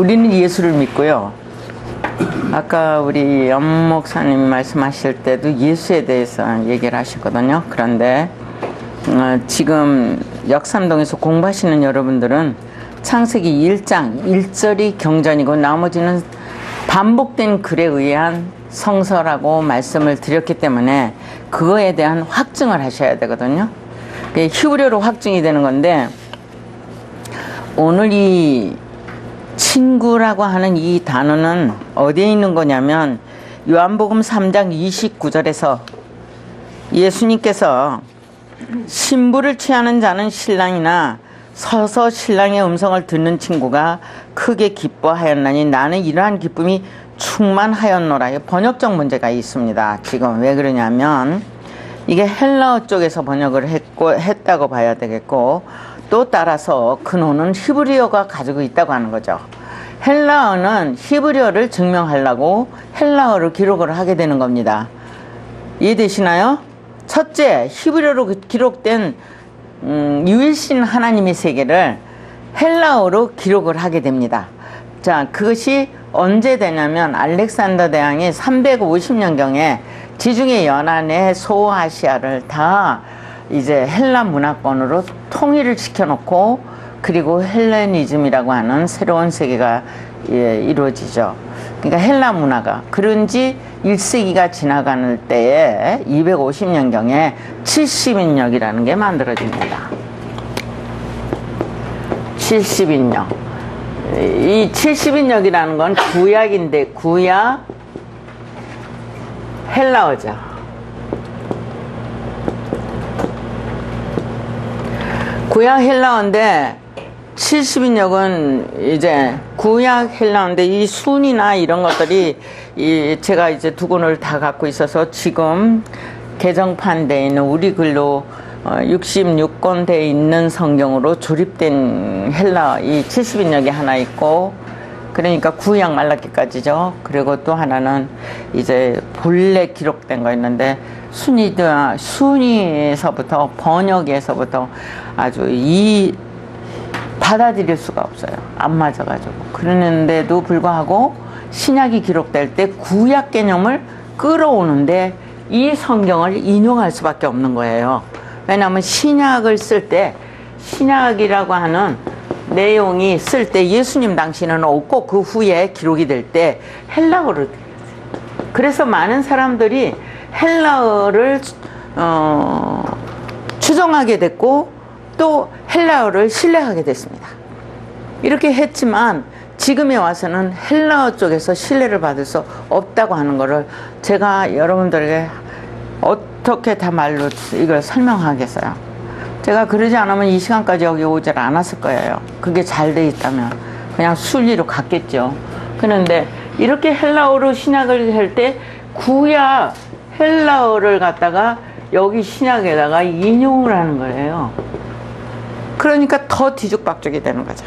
우리는 예수를 믿고요. 아까 우리 연 목사님이 말씀하실 때도 예수에 대해서 얘기를 하셨거든요. 그런데 지금 역삼동에서 공부하시는 여러분들은 창세기 1장 1절이 경전이고 나머지는 반복된 글에 의한 성서라고 말씀을 드렸기 때문에 그거에 대한 확증을 하셔야 되거든요. 히브리어로 확증이 되는 건데, 오늘 이 친구라고 하는 이 단어는 어디에 있는 거냐면 요한복음 3장 29절에서 예수님께서 신부를 취하는 자는 신랑이나 서서 신랑의 음성을 듣는 친구가 크게 기뻐하였나니 나는 이러한 기쁨이 충만하였노라. 번역적 문제가 있습니다. 지금 왜 그러냐면 이게 헬라어 쪽에서 번역을 했다고 봐야 되겠고, 또 따라서 근원은 히브리어가 가지고 있다고 하는 거죠. 헬라어는 히브리어를 증명하려고 헬라어로 기록을 하게 되는 겁니다. 이해되시나요? 첫째, 히브리어로 기록된 유일신 하나님의 세계를 헬라어로 기록을 하게 됩니다. 자, 그것이 언제 되냐면 알렉산더 대왕이 350년경에 지중해 연안의 소아시아를 다 이제 헬라 문화권으로 통일을 시켜놓고, 그리고 헬레니즘이라고 하는 새로운 세계가 이루어지죠. 그러니까 헬라 문화가 그런지 1세기가 지나가는 때에 250년경에 70인역이라는 게 만들어집니다. 70인역. 이 70인역이라는 건 구약인데 구약 헬라어죠. 구약 헬라어인데 70인역은 이제 구약 헬라어인데 이 순이나 이런 것들이 제가 이제 두 권을 다 갖고 있어서 지금 개정판되어 있는 우리 글로 66권 되어 있는 성경으로 조립된 헬라어 이 70인역이 하나 있고, 그러니까 구약 말라기까지죠. 그리고 또 하나는 이제 본래 기록된 거 있는데 순위에서부터 번역에서부터 아주 받아들일 수가 없어요. 안 맞아가지고. 그러는데도 불구하고 신약이 기록될 때 구약 개념을 끌어오는데 이 성경을 인용할 수밖에 없는 거예요. 왜냐하면 신약을 쓸 때, 신약이라고 하는 내용이 쓸 때 예수님 당시는 없고 그 후에 기록이 될 때 헬라어를, 그래서 많은 사람들이 헬라어를 추정하게 됐고 또 헬라어를 신뢰하게 됐습니다. 이렇게 했지만 지금에 와서는 헬라어 쪽에서 신뢰를 받을 수 없다고 하는 거를 제가 여러분들에게 어떻게 다 말로 이걸 설명하겠어요. 제가 그러지 않으면 이 시간까지 여기 오질 않았을 거예요. 그게 잘 돼 있다면 그냥 순리로 갔겠죠. 그런데 이렇게 헬라어로 신약을 할 때 구약 헬라어를 갖다가 여기 신약에다가 인용을 하는 거예요. 그러니까 더 뒤죽박죽이 되는 거죠.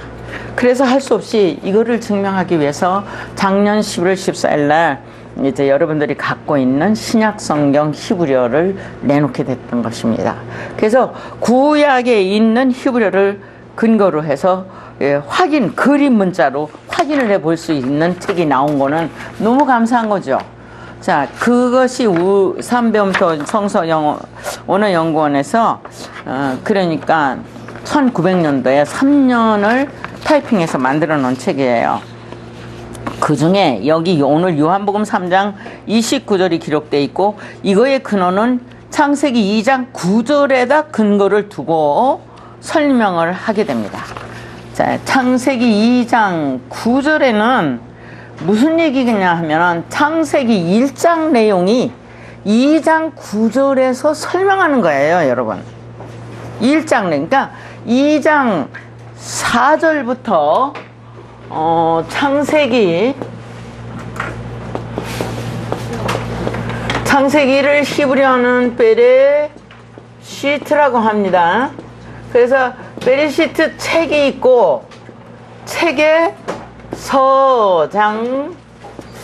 그래서 할 수 없이 이거를 증명하기 위해서 작년 11월 14일 날 이제 여러분들이 갖고 있는 신약 성경 히브리어를 내놓게 됐던 것입니다. 그래서 구약에 있는 히브리어를 근거로 해서 그림 문자로 확인을 해 볼 수 있는 책이 나온 거는 너무 감사한 거죠. 자, 그것이 삼배움터 성서 언어연구원에서 그러니까 1900년도에 3년을 타이핑해서 만들어 놓은 책이에요. 그 중에 여기 오늘 요한복음 3장 29절이 기록되어 있고, 이거의 근원은 창세기 2장 9절에다 근거를 두고 설명을 하게 됩니다. 자, 창세기 2장 9절에는 무슨 얘기겠냐 하면은 창세기 1장 내용이 2장 9절에서 설명하는 거예요, 여러분. 1장, 그러니까 2장 4절부터 창세기를 히브리어는 베레시트라고 합니다. 그래서 베레시트 책이 있고, 책에 서장,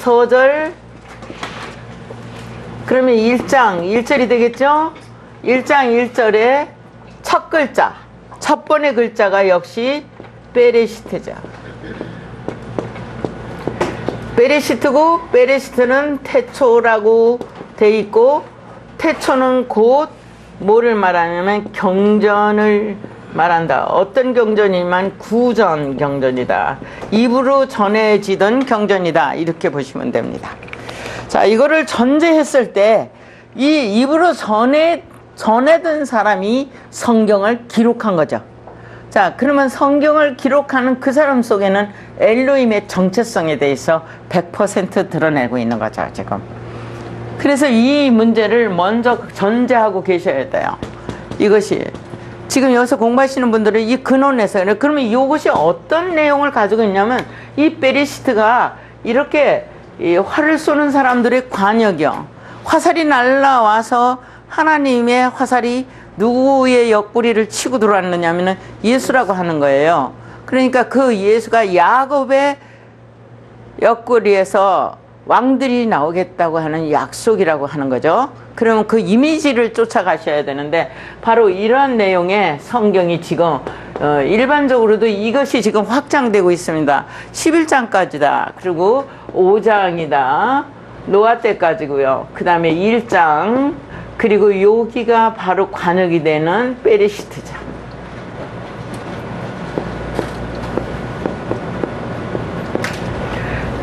서절, 그러면 1장 1절이 되겠죠? 1장 1절에 첫 글자, 첫 번의 글자가 역시 베레시트죠. 베레시트고, 베레시트는 태초라고 돼 있고, 태초는 곧 뭐를 말하냐면 경전을 말한다. 어떤 경전이지만 구전 경전이다. 입으로 전해지던 경전이다. 이렇게 보시면 됩니다. 자, 이거를 전제했을 때 이 입으로 전해든 사람이 성경을 기록한 거죠. 자, 그러면 성경을 기록하는 그 사람 속에는 엘로힘의 정체성에 대해서 100% 드러내고 있는 거죠, 지금. 그래서 이 문제를 먼저 전제하고 계셔야 돼요. 이것이 지금 여기서 공부하시는 분들은 이 근원에서, 그러면 이것이 어떤 내용을 가지고 있냐면, 이 베레시트가 이렇게 이 활을 쏘는 사람들의 관역이요. 화살이 날라와서 하나님의 화살이 누구의 옆구리를 치고 들어왔느냐면은 예수라고 하는 거예요. 그러니까 그 예수가 야곱의 옆구리에서 왕들이 나오겠다고 하는 약속이라고 하는 거죠. 그러면 그 이미지를 쫓아가셔야 되는데, 바로 이러한 내용의 성경이 지금 일반적으로도 이것이 지금 확장되고 있습니다. 11장까지다. 그리고 5장이다. 노아 때까지고요. 그 다음에 1장, 그리고 여기가 바로 관역이 되는 베레시트죠.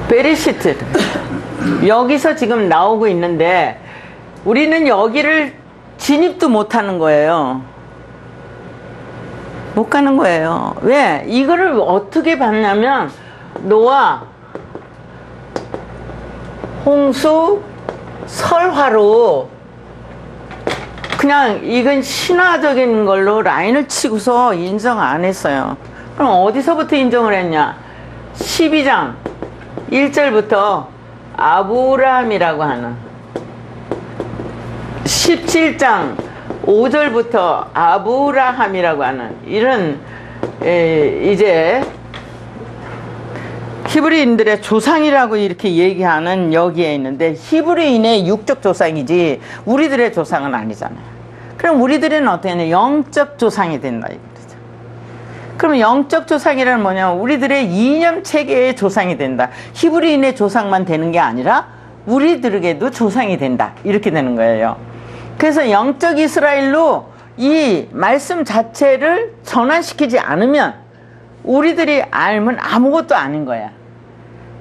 베레시트, 여기서 지금 나오고 있는데 우리는 여기를 진입도 못하는 거예요. 못 가는 거예요. 왜? 이거를 어떻게 봤냐면, 노아, 홍수, 설화로 그냥 이건 신화적인 걸로 라인을 치고서 인정 안 했어요. 그럼 어디서부터 인정을 했냐? 12장 1절부터 아브라함이라고 하는, 17장 5절부터 아브라함이라고 하는 이런 이제 히브리인들의 조상이라고 이렇게 얘기하는 여기에 있는데, 히브리인의 육적 조상이지 우리들의 조상은 아니잖아요. 그럼 우리들은 어떻게 하냐? 영적 조상이 된다 이거죠. 그러면 영적 조상이란 뭐냐면 우리들의 이념 체계의 조상이 된다. 히브리인의 조상만 되는 게 아니라 우리들에게도 조상이 된다. 이렇게 되는 거예요. 그래서 영적 이스라엘로 이 말씀 자체를 전환시키지 않으면 우리들이 알면 아무것도 아닌 거야.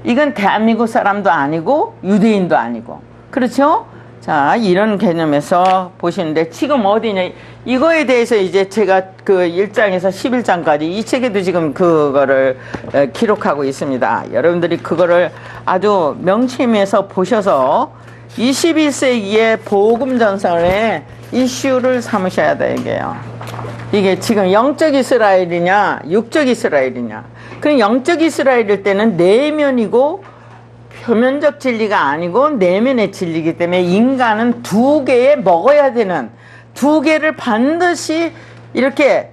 이건 대한민국 사람도 아니고 유대인도 아니고. 그렇죠? 자, 이런 개념에서 보시는데, 지금 어디냐, 이거에 대해서 이제 제가 그 1장에서 11장까지 이 책에도 지금 그거를 기록하고 있습니다. 여러분들이 그거를 아주 명심해서 보셔서 21세기의 복음 전선의 이슈를 삼으셔야 돼, 이게요. 이게 지금 영적 이스라엘이냐 육적 이스라엘이냐. 그럼 영적 이스라엘일 때는 내면이고 표면적 진리가 아니고 내면의 진리이기 때문에 인간은 두 개에 먹어야 되는, 두 개를 반드시 이렇게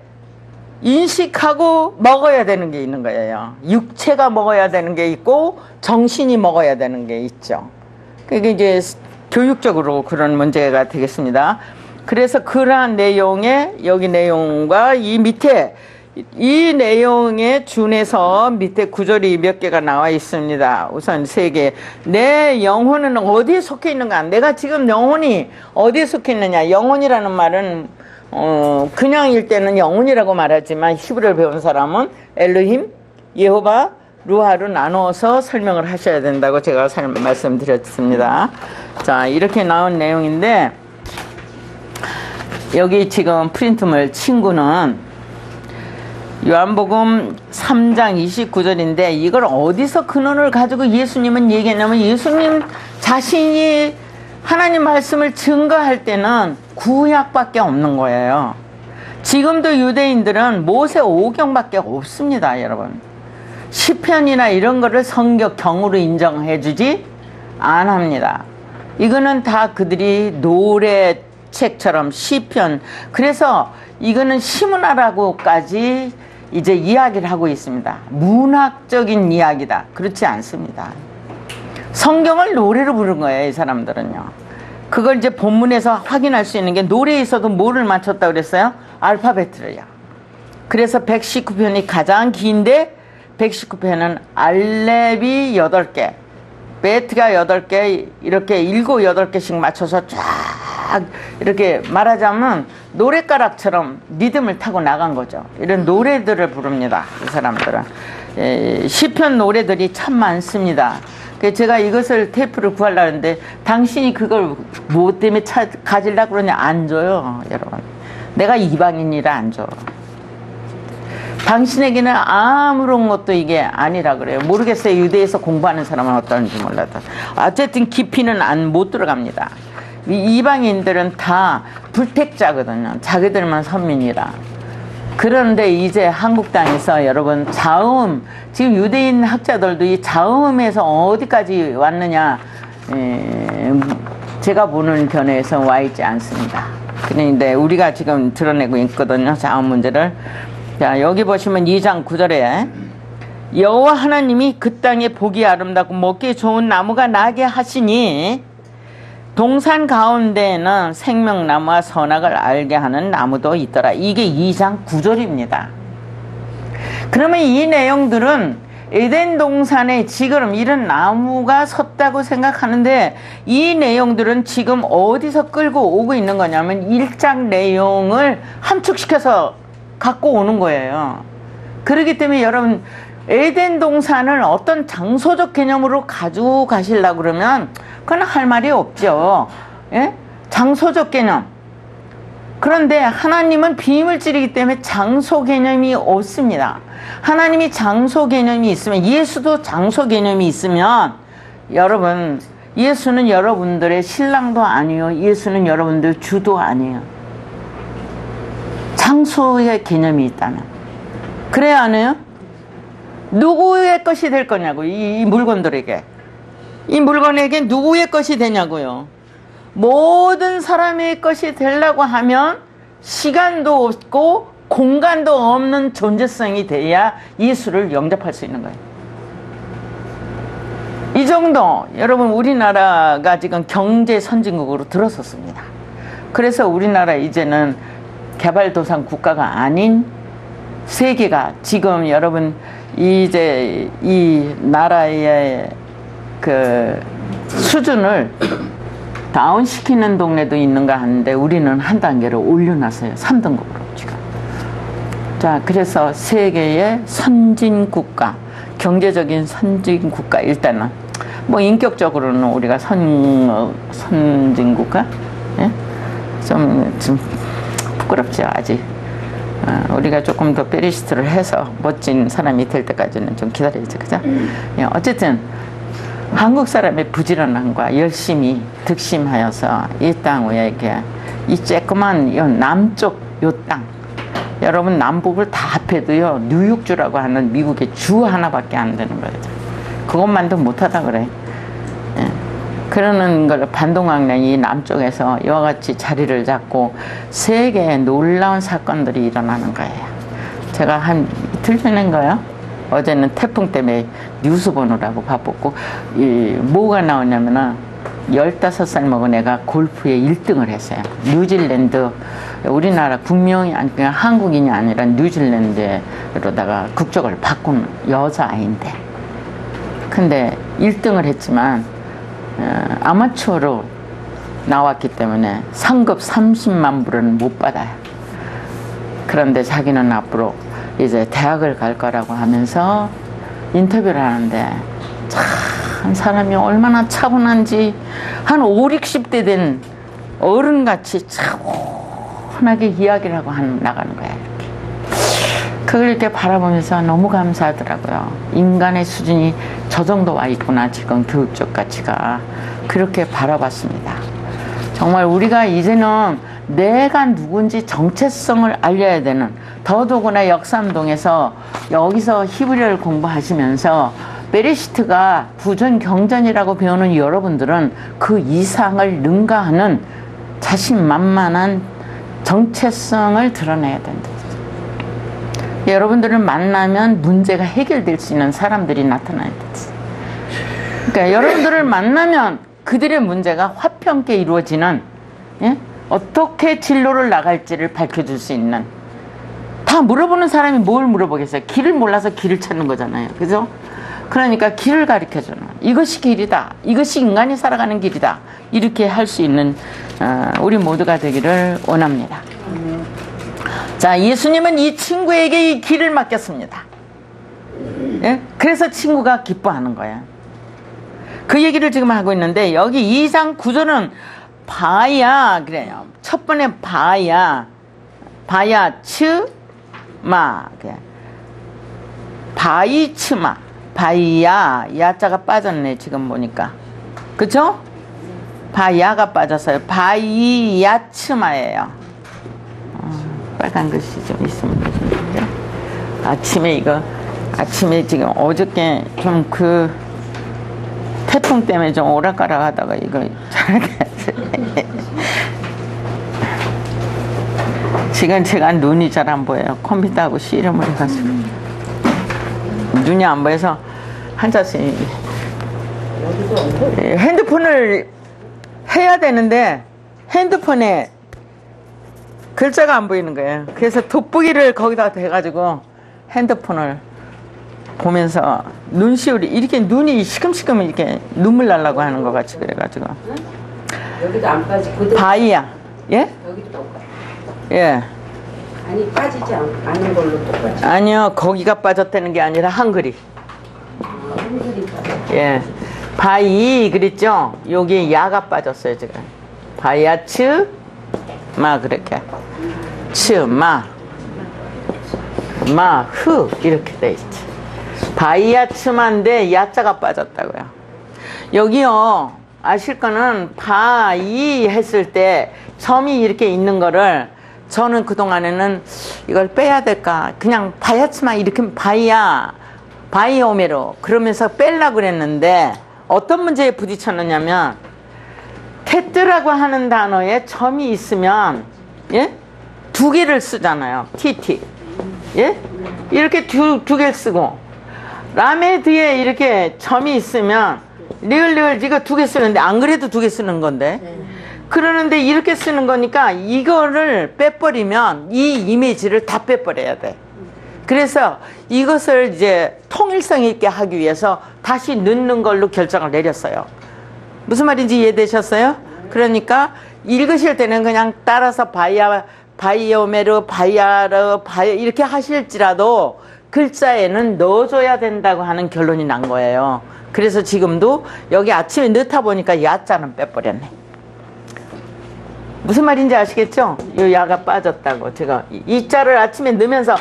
인식하고 먹어야 되는 게 있는 거예요. 육체가 먹어야 되는 게 있고 정신이 먹어야 되는 게 있죠. 그게 이제 교육적으로 그런 문제가 되겠습니다. 그래서 그러한 내용의 여기 내용과 이 밑에 이 내용에 준해서 밑에 구절이 몇 개가 나와 있습니다. 우선 3개. 내 영혼은 어디에 속해 있는가? 내가 지금 영혼이 어디에 속해 있느냐? 영혼이라는 말은 그냥일 때는 영혼이라고 말하지만 히브리어를 배운 사람은 엘로힘, 예호바, 루하로 나누어서 설명을 하셔야 된다고 제가 말씀드렸습니다. 자, 이렇게 나온 내용인데, 여기 지금 프린트물 친구는 요한복음 3장 29절인데 이걸 어디서 근원을 가지고 예수님은 얘기했냐면, 예수님 자신이 하나님 말씀을 증거할 때는 구약밖에 없는 거예요. 지금도 유대인들은 모세 오경밖에 없습니다, 여러분. 시편이나 이런 거를 성경으로 인정해 주지 안 합니다. 이거는 다 그들이 노래책처럼 시편, 그래서 이거는 시문화라고까지 이제 이야기를 하고 있습니다. 문학적인 이야기다. 그렇지 않습니다. 성경을 노래로 부른 거예요, 이 사람들은요. 그걸 이제 본문에서 확인할 수 있는 게, 노래에서도 뭐를 맞췄다고 그랬어요? 알파벳으로요. 그래서 119편이 가장 긴데 119편은 알렙이 8개, 배트가 8개, 이렇게 7, 8개씩 맞춰서 쫙 이렇게 말하자면 노랫가락처럼 리듬을 타고 나간 거죠. 이런 노래들을 부릅니다. 이 사람들은. 시편 노래들이 참 많습니다. 제가 이것을 테이프를 구하려고 했는데 당신이 그걸 뭐 때문에 가지려고 그러냐? 안 줘요, 여러분. 내가 이방인이라 안 줘. 당신에게는 아무런 것도 이게 아니라 그래요. 모르겠어요. 유대에서 공부하는 사람은 어떤지 몰라도. 어쨌든 깊이는 못 들어갑니다. 이방인들은 다 불택자거든요. 자기들만 선민이라. 그런데 이제 한국 땅에서 여러분 자음, 지금 유대인 학자들도 이 자음에서 어디까지 왔느냐, 제가 보는 견해에서 와 있지 않습니다. 그런데 우리가 지금 드러내고 있거든요. 자음 문제를. 자, 여기 보시면 2장 9절에 여호와 하나님이 그 땅에 보기 아름답고 먹기 좋은 나무가 나게 하시니 동산 가운데에는 생명나무와 선악을 알게 하는 나무도 있더라. 이게 2장 9절입니다. 그러면 이 내용들은 에덴 동산에 지금 이런 나무가 섰다고 생각하는데 이 내용들은 지금 어디서 끌고 오고 있는 거냐면 1장 내용을 함축시켜서 갖고 오는 거예요. 그렇기 때문에 여러분 에덴 동산을 어떤 장소적 개념으로 가지고 가시려고 그러면 그건 할 말이 없죠. 예? 장소적 개념. 그런데 하나님은 비밀질이기 때문에 장소 개념이 없습니다. 하나님이 장소 개념이 있으면, 예수도 장소 개념이 있으면, 여러분, 예수는 여러분들의 신랑도 아니에요. 예수는 여러분들 주도 아니에요. 장소의 개념이 있다면. 그래야 안 해요? 누구의 것이 될 거냐고, 이 물건들에게. 이 물건에게 누구의 것이 되냐고요. 모든 사람의 것이 되려고 하면 시간도 없고 공간도 없는 존재성이 돼야 예수를 영접할 수 있는 거예요. 이 정도, 여러분, 우리나라가 지금 경제 선진국으로 들어섰습니다. 그래서 우리나라 이제는 개발도상 국가가 아닌 세계가 지금 여러분 이제 이 나라의 그 수준을 다운시키는 동네도 있는가 하는데 우리는 한 단계로 올려놨어요. 3등급으로 지금. 자, 그래서 세계의 선진국가, 경제적인 선진국가, 일단은 뭐 인격적으로는 우리가 선진국가? 예? 좀 부끄럽죠, 아직. 우리가 조금 더 베리시트를 해서 멋진 사람이 될 때까지는 좀 기다려야죠, 그죠? 예, 어쨌든 한국 사람의 부지런함과 열심히 득심하여서 이 땅 위에 이렇게 이 쬐끄만 요 남쪽 요 땅, 여러분 남북을 다 합해도요 뉴욕주라고 하는 미국의 주 하나밖에 안 되는 거예요. 그것만도 못하다 그래. 예. 그러는 걸 반동왕량이 남쪽에서 이와 같이 자리를 잡고 세계에 놀라운 사건들이 일어나는 거예요. 제가 한 이틀 전인 거예요. 어제는 태풍 때문에 뉴스 보느라고 바빴고, 뭐가 나오냐면은 15살 먹은 애가 골프에 1등을 했어요. 뉴질랜드, 우리나라 국명이 아니 그냥 한국인이 아니라 뉴질랜드로다가 국적을 바꾼 여자아이인데, 근데 1등을 했지만 아마추어로 나왔기 때문에 상급 30만 불은 못 받아요. 그런데 자기는 앞으로 이제 대학을 갈 거라고 하면서 인터뷰를 하는데 참 사람이 얼마나 차분한지, 한 5, 60대 된 어른같이 차분하게 이야기를 하고 나가는 거야. 이렇게. 그걸 이렇게 바라보면서 너무 감사하더라고요. 인간의 수준이 저 정도 와 있구나, 지금 교육적 가치가. 그렇게 바라봤습니다. 정말 우리가 이제는 내가 누군지 정체성을 알려야 되는, 더더구나 역삼동에서 여기서 히브리어를 공부하시면서 베레시트가 부전 경전이라고 배우는 여러분들은 그 이상을 능가하는 자신만만한 정체성을 드러내야 된다. 여러분들을 만나면 문제가 해결될 수 있는 사람들이 나타나야 돼. 그러니까 여러분들을 만나면 그들의 문제가 화평케 이루어지는, 예? 어떻게 진로를 나갈지를 밝혀줄 수 있는. 다 물어보는 사람이 뭘 물어보겠어요? 길을 몰라서 길을 찾는 거잖아요. 그죠? 그러니까 길을 가르쳐주는, 이것이 길이다, 이것이 인간이 살아가는 길이다, 이렇게 할 수 있는 우리 모두가 되기를 원합니다. 자, 예수님은 이 친구에게 이 길을 맡겼습니다. 예? 그래서 친구가 기뻐하는 거야. 그 얘기를 지금 하고 있는데, 여기 2장 9절은 바야 그래요. 첫 번에 바야 츠마, 바이 츠마, 바이야, 야자가 빠졌네 지금 보니까, 그쵸? 바야가 빠졌어요. 바이야 츠마예요. 빨간 글씨 좀 있으면 좋겠는데, 아침에 지금 어저께 좀 태풍 때문에 좀 오락가락 하다가 이거 지금 제가 눈이 잘 안 보여요. 컴퓨터하고 씨름을 해가지고 눈이 안 보여서 한자씩 핸드폰을 해야 되는데 핸드폰에 글자가 안 보이는 거예요. 그래서 돋보기를 거기다가 대가지고 핸드폰을 보면서 눈시울이 이렇게 눈이 시금시금 이렇게 눈물 날라고 하는 것 같이 그래가지고. 여기도 안 빠지고. 바이야. 예? 여기도 못 가. 예. 아니 빠지지 않은 걸로 똑같이. 아니요, 거기가 빠졌다는 게 아니라 한글이. 한글이 빠져. 예. 바이 그랬죠? 여기 야가 빠졌어요 지금. 바이야 츠마 그렇게. 츠마 마흐 이렇게 돼 있지. 바이야 츠마인데 야자가 빠졌다고요. 여기요, 아실 거는 바이 했을 때 점이 이렇게 있는 거를 저는 그동안에는 이걸 빼야 될까, 그냥 바야츠마 이렇게 바이오메로 그러면서 빼려고 그랬는데, 어떤 문제에 부딪혔느냐면, 테트라고 하는 단어에 점이 있으면, 예? 두 개를 쓰잖아요. TT. 예? 이렇게 두 개를 쓰고, 라메 뒤에 이렇게 점이 있으면 리을 이거 두 개 쓰는데, 안 그래도 두 개 쓰는 건데, 그러는데 이렇게 쓰는 거니까 이거를 빼버리면 이 이미지를 다 빼버려야 돼. 그래서 이것을 이제 통일성 있게 하기 위해서 다시 넣는 걸로 결정을 내렸어요. 무슨 말인지 이해되셨어요? 그러니까 읽으실 때는 그냥 따라서 바이오메르 이렇게 하실지라도 글자에는 넣어줘야 된다고 하는 결론이 난 거예요. 그래서 지금도 여기 아침에 넣다 보니까 야자는 빼버렸네. 무슨 말인지 아시겠죠? 이 야가 빠졌다고. 제가 이 자를 아침에 넣으면서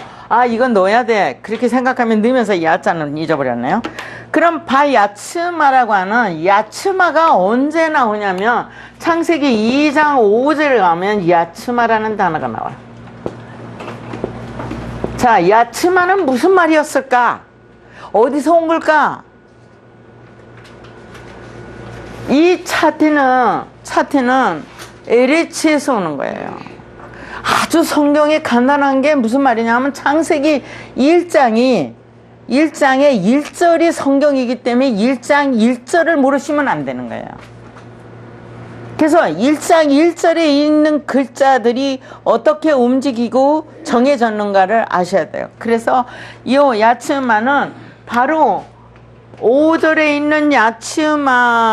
이건 넣어야 돼 그렇게 생각하면 넣으면서 야자는 잊어버렸네요. 그럼 바야츠마라고 하는 야츠마가 언제 나오냐면, 창세기 2장 5절에 가면 야츠마라는 단어가 나와요. 자, 야츠마는 무슨 말이었을까? 어디서 온 걸까? 이 차트는 에레치에서 오는 거예요. 아주 성경이 간단한 게 무슨 말이냐면, 창세기 1장에 1절이 성경이기 때문에 1장 1절을 모르시면 안 되는 거예요. 그래서 1장 1절에 있는 글자들이 어떻게 움직이고 정해졌는가를 아셔야 돼요. 그래서 이 야츠마는 바로 5절에 있는 야츠마에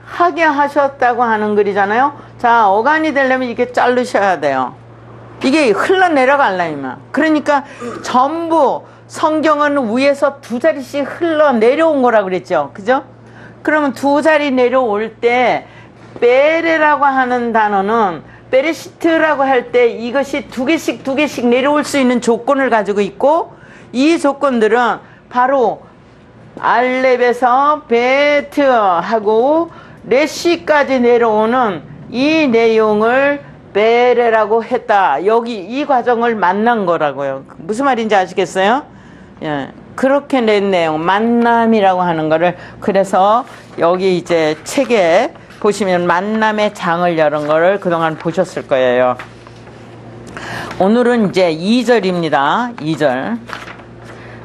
하게 하셨다고 하는 글이잖아요. 자, 어간이 되려면 이렇게 자르셔야 돼요. 이게 흘러내려가려면. 그러니까 전부 성경은 위에서 두 자리씩 흘러내려온 거라고 그랬죠. 그죠? 그러면 두 자리 내려올 때 베레라고 하는 단어는 베레시트라고 할 때 이것이 두 개씩 내려올 수 있는 조건을 가지고 있고, 이 조건들은 바로 알렙에서 베트하고 레시까지 내려오는 이 내용을 베레라고 했다. 여기 이 과정을 만난 거라고요. 무슨 말인지 아시겠어요? 예, 그렇게 낸 내용, 만남이라고 하는 거를. 그래서 여기 이제 책에 보시면 만남의 장을 여는 거를 그동안 보셨을 거예요. 오늘은 이제 2절입니다. 2절.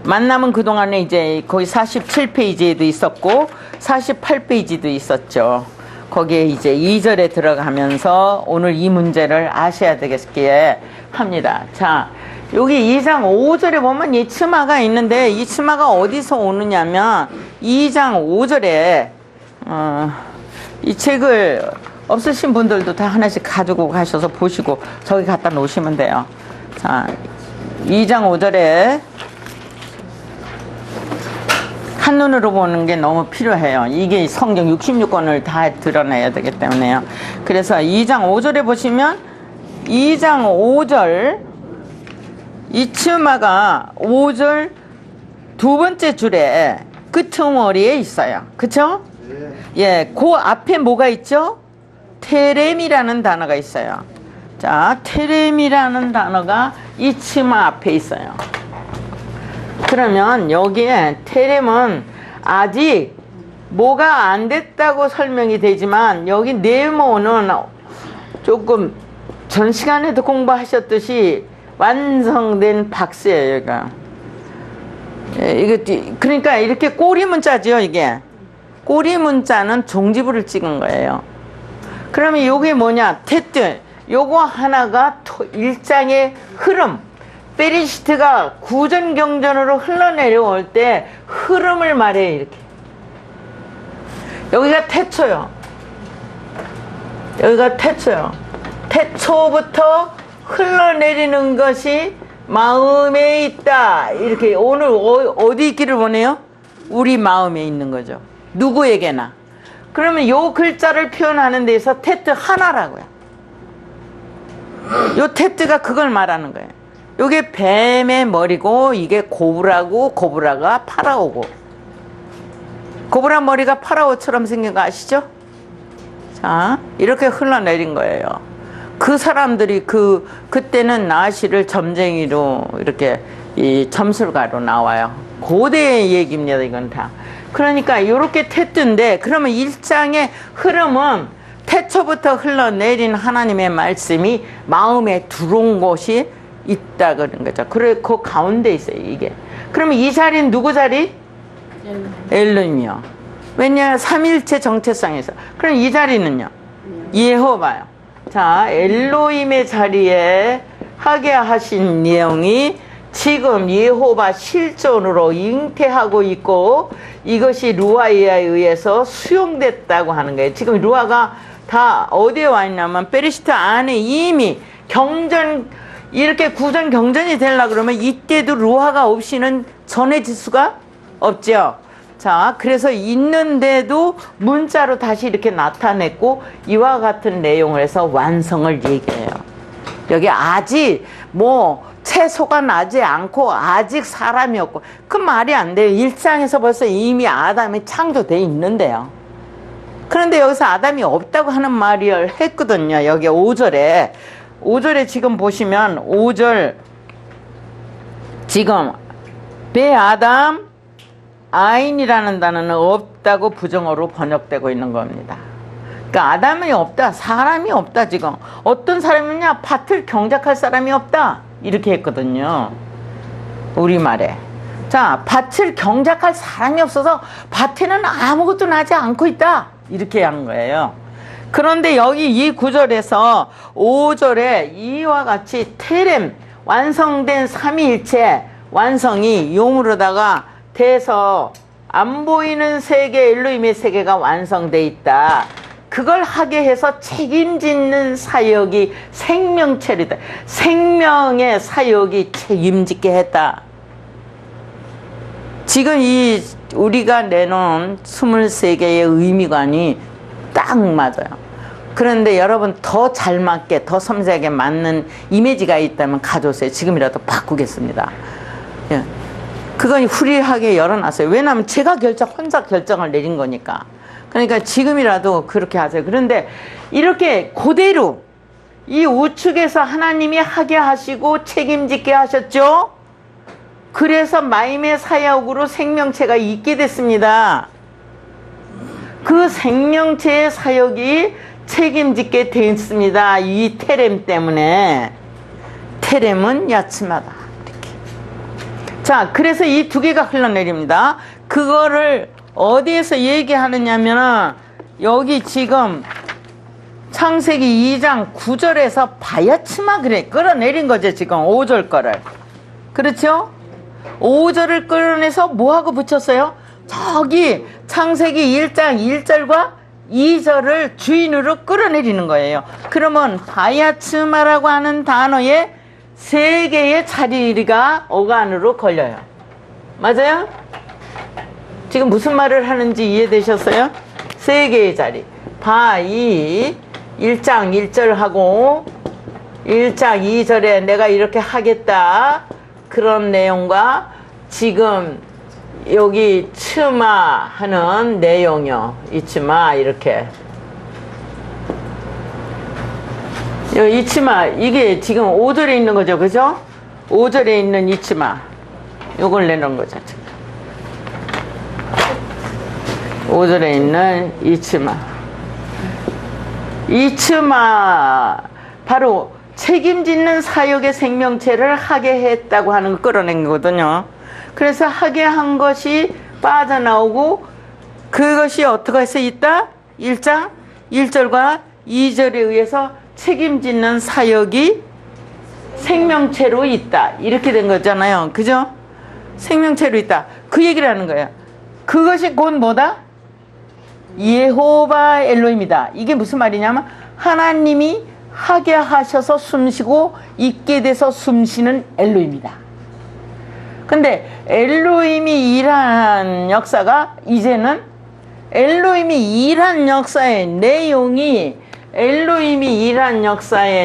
만남은 그동안에 이제 거기 47페이지에도 있었고 48페이지도 있었죠. 거기에 이제 2절에 들어가면서 오늘 이 문제를 아셔야 되겠기에 합니다. 자, 여기 2장 5절에 보면 이 치마가 있는데 이 치마가 어디서 오느냐면 2장 5절에 이 책을 없으신 분들도 다 하나씩 가지고 가셔서 보시고 저기 갖다 놓으시면 돼요. 자, 2장 5절에 한눈으로 보는 게 너무 필요해요. 이게 성경 66권을 다 드러내야 되기 때문에요. 그래서 2장 5절에 보시면 2장 5절 이 치마가 5절 두 번째 줄에 끄트머리에 있어요. 그쵸? 예, 그 앞에 뭐가 있죠? 테렘이라는 단어가 있어요. 자, 테렘이라는 단어가 이 치마 앞에 있어요. 그러면 여기에 테렘은 아직 뭐가 안 됐다고 설명이 되지만 여기 네모는 조금 전 시간에도 공부하셨듯이 완성된 박스예요, 여기가. 예, 이거 그러니까 이렇게 꼬리 문자죠, 이게. 꼬리 문자는 종지부를 찍은 거예요. 그러면 이게 뭐냐? 테트. 요거 하나가 일장의 흐름. 베리시트가 구전경전으로 흘러내려올 때 흐름을 말해요, 이렇게. 여기가 태초요. 여기가 태초요. 태초부터 흘러내리는 것이 마음에 있다. 이렇게 오늘 어디 있기를 원해요? 우리 마음에 있는 거죠. 누구에게나. 그러면 요 글자를 표현하는 데서 테트 하나라고요. 요 테트가 그걸 말하는 거예요. 요게 뱀의 머리고 이게 고브라고 고브라가 파라오고. 고브라 머리가 파라오처럼 생긴 거 아시죠? 자, 이렇게 흘러내린 거예요. 그 사람들이 그때는 나시를 점쟁이로 이렇게 이 점술가로 나와요. 고대의 얘기입니다, 이건 다. 그러니까 이렇게 테트인데 그러면 일장의 흐름은 태초부터 흘러내린 하나님의 말씀이 마음에 들어온 곳이 있다 그런 거죠. 그래 그 가운데 있어요, 이게. 그러면 이 자리는 누구 자리? 엘로힘이요. 왜냐? 삼일체 정체성에서. 그럼 이 자리는요? 예호바요. 자, 엘로힘의 자리에 하게 하신 내용이 지금 예호바 실존으로 잉태하고 있고 이것이 루아에 의해서 수용됐다고 하는 거예요. 지금 루아가 다 어디에 와 있냐면 베리시트 안에 이미 이렇게 구전 경전이 되려고 그러면 이때도 루아가 없이는 전해질 수가 없죠. 자, 그래서 있는데도 문자로 다시 이렇게 나타냈고 이와 같은 내용을 해서 완성을 얘기해요. 여기 아직 채소가 나지 않고 아직 사람이 없고 그 말이 안 돼요. 1장에서 벌써 이미 아담이 창조되어 있는데요. 그런데 여기서 아담이 없다고 하는 말을 했거든요. 여기 5절에 지금 보시면 5절 지금 베아담 아인이라는 단어는 없다고 부정어로 번역되고 있는 겁니다. 그러니까 아담이 없다, 사람이 없다. 지금 어떤 사람이냐? 밭을 경작할 사람이 없다 이렇게 했거든요, 우리말에. 자, 밭을 경작할 사람이 없어서 밭에는 아무것도 나지 않고 있다 이렇게 한 거예요. 그런데 여기 이 구절에서 5절에 이와 같이 테렘 완성된 삼위일체 완성이 용으로다가 돼서 안 보이는 세계 엘로힘의 세계가 완성돼 있다. 그걸 하게 해서 책임짓는 사역이 생명체리다. 생명의 사역이 책임짓게 했다. 지금 이 우리가 내놓은 23개의 의미관이 딱 맞아요. 그런데 여러분 더 잘 맞게 더 섬세하게 맞는 이미지가 있다면 가져오세요. 지금이라도 바꾸겠습니다. 예. 그건 후리하게 열어놨어요. 왜냐하면 제가 혼자 결정을 내린 거니까. 그러니까 지금이라도 그렇게 하세요. 그런데 이렇게 그대로 이 우측에서 하나님이 하게 하시고 책임짓게 하셨죠. 그래서 마임의 사역으로 생명체가 있게 됐습니다. 그 생명체의 사역이 책임짓게 됐습니다. 이 테렘 때문에. 테렘은 야침하다. 이렇게. 자, 그래서 이 두 개가 흘러내립니다. 그거를 어디에서 얘기하느냐면 여기 지금 창세기 2장 9절에서 바야츠마 그래 끌어내린 거죠. 지금 5절 거를. 그렇죠? 5절을 끌어내서 뭐하고 붙였어요? 저기 창세기 1장 1절과 2절을 주인으로 끌어내리는 거예요. 그러면 바야츠마라고 하는 단어에 3개의 자리가 어간으로 걸려요. 맞아요? 지금 무슨 말을 하는지 이해되셨어요? 3개의 자리. 바이 1장 1절하고 1장 2절에 내가 이렇게 하겠다. 그런 내용과 지금 여기 츠마 하는 내용이요. 이츠마 이렇게. 이츠마 이게 지금 5절에 있는 거죠. 그죠? 5절에 있는 이츠마. 요걸 내놓은 거죠. 5절에 있는 이츠마. 이츠마 바로 책임짓는 사역의 생명체를 하게 했다고 하는 걸 끌어낸 거거든요. 그래서 하게 한 것이 빠져나오고 그것이 어떻게 해서 있다? 1장 1절과 2절에 의해서 책임짓는 사역이 생명체로 있다. 이렇게 된 거잖아요. 그죠? 생명체로 있다. 그 얘기를 하는 거예요. 그것이 곧 뭐다? 예호바 엘로힘이다. 이게 무슨 말이냐면 하나님이 하게 하셔서 숨쉬고 있게 돼서 숨쉬는 엘로힘이다. 근데 엘로힘이 일한 역사가 이제는 엘로힘이 일한 역사의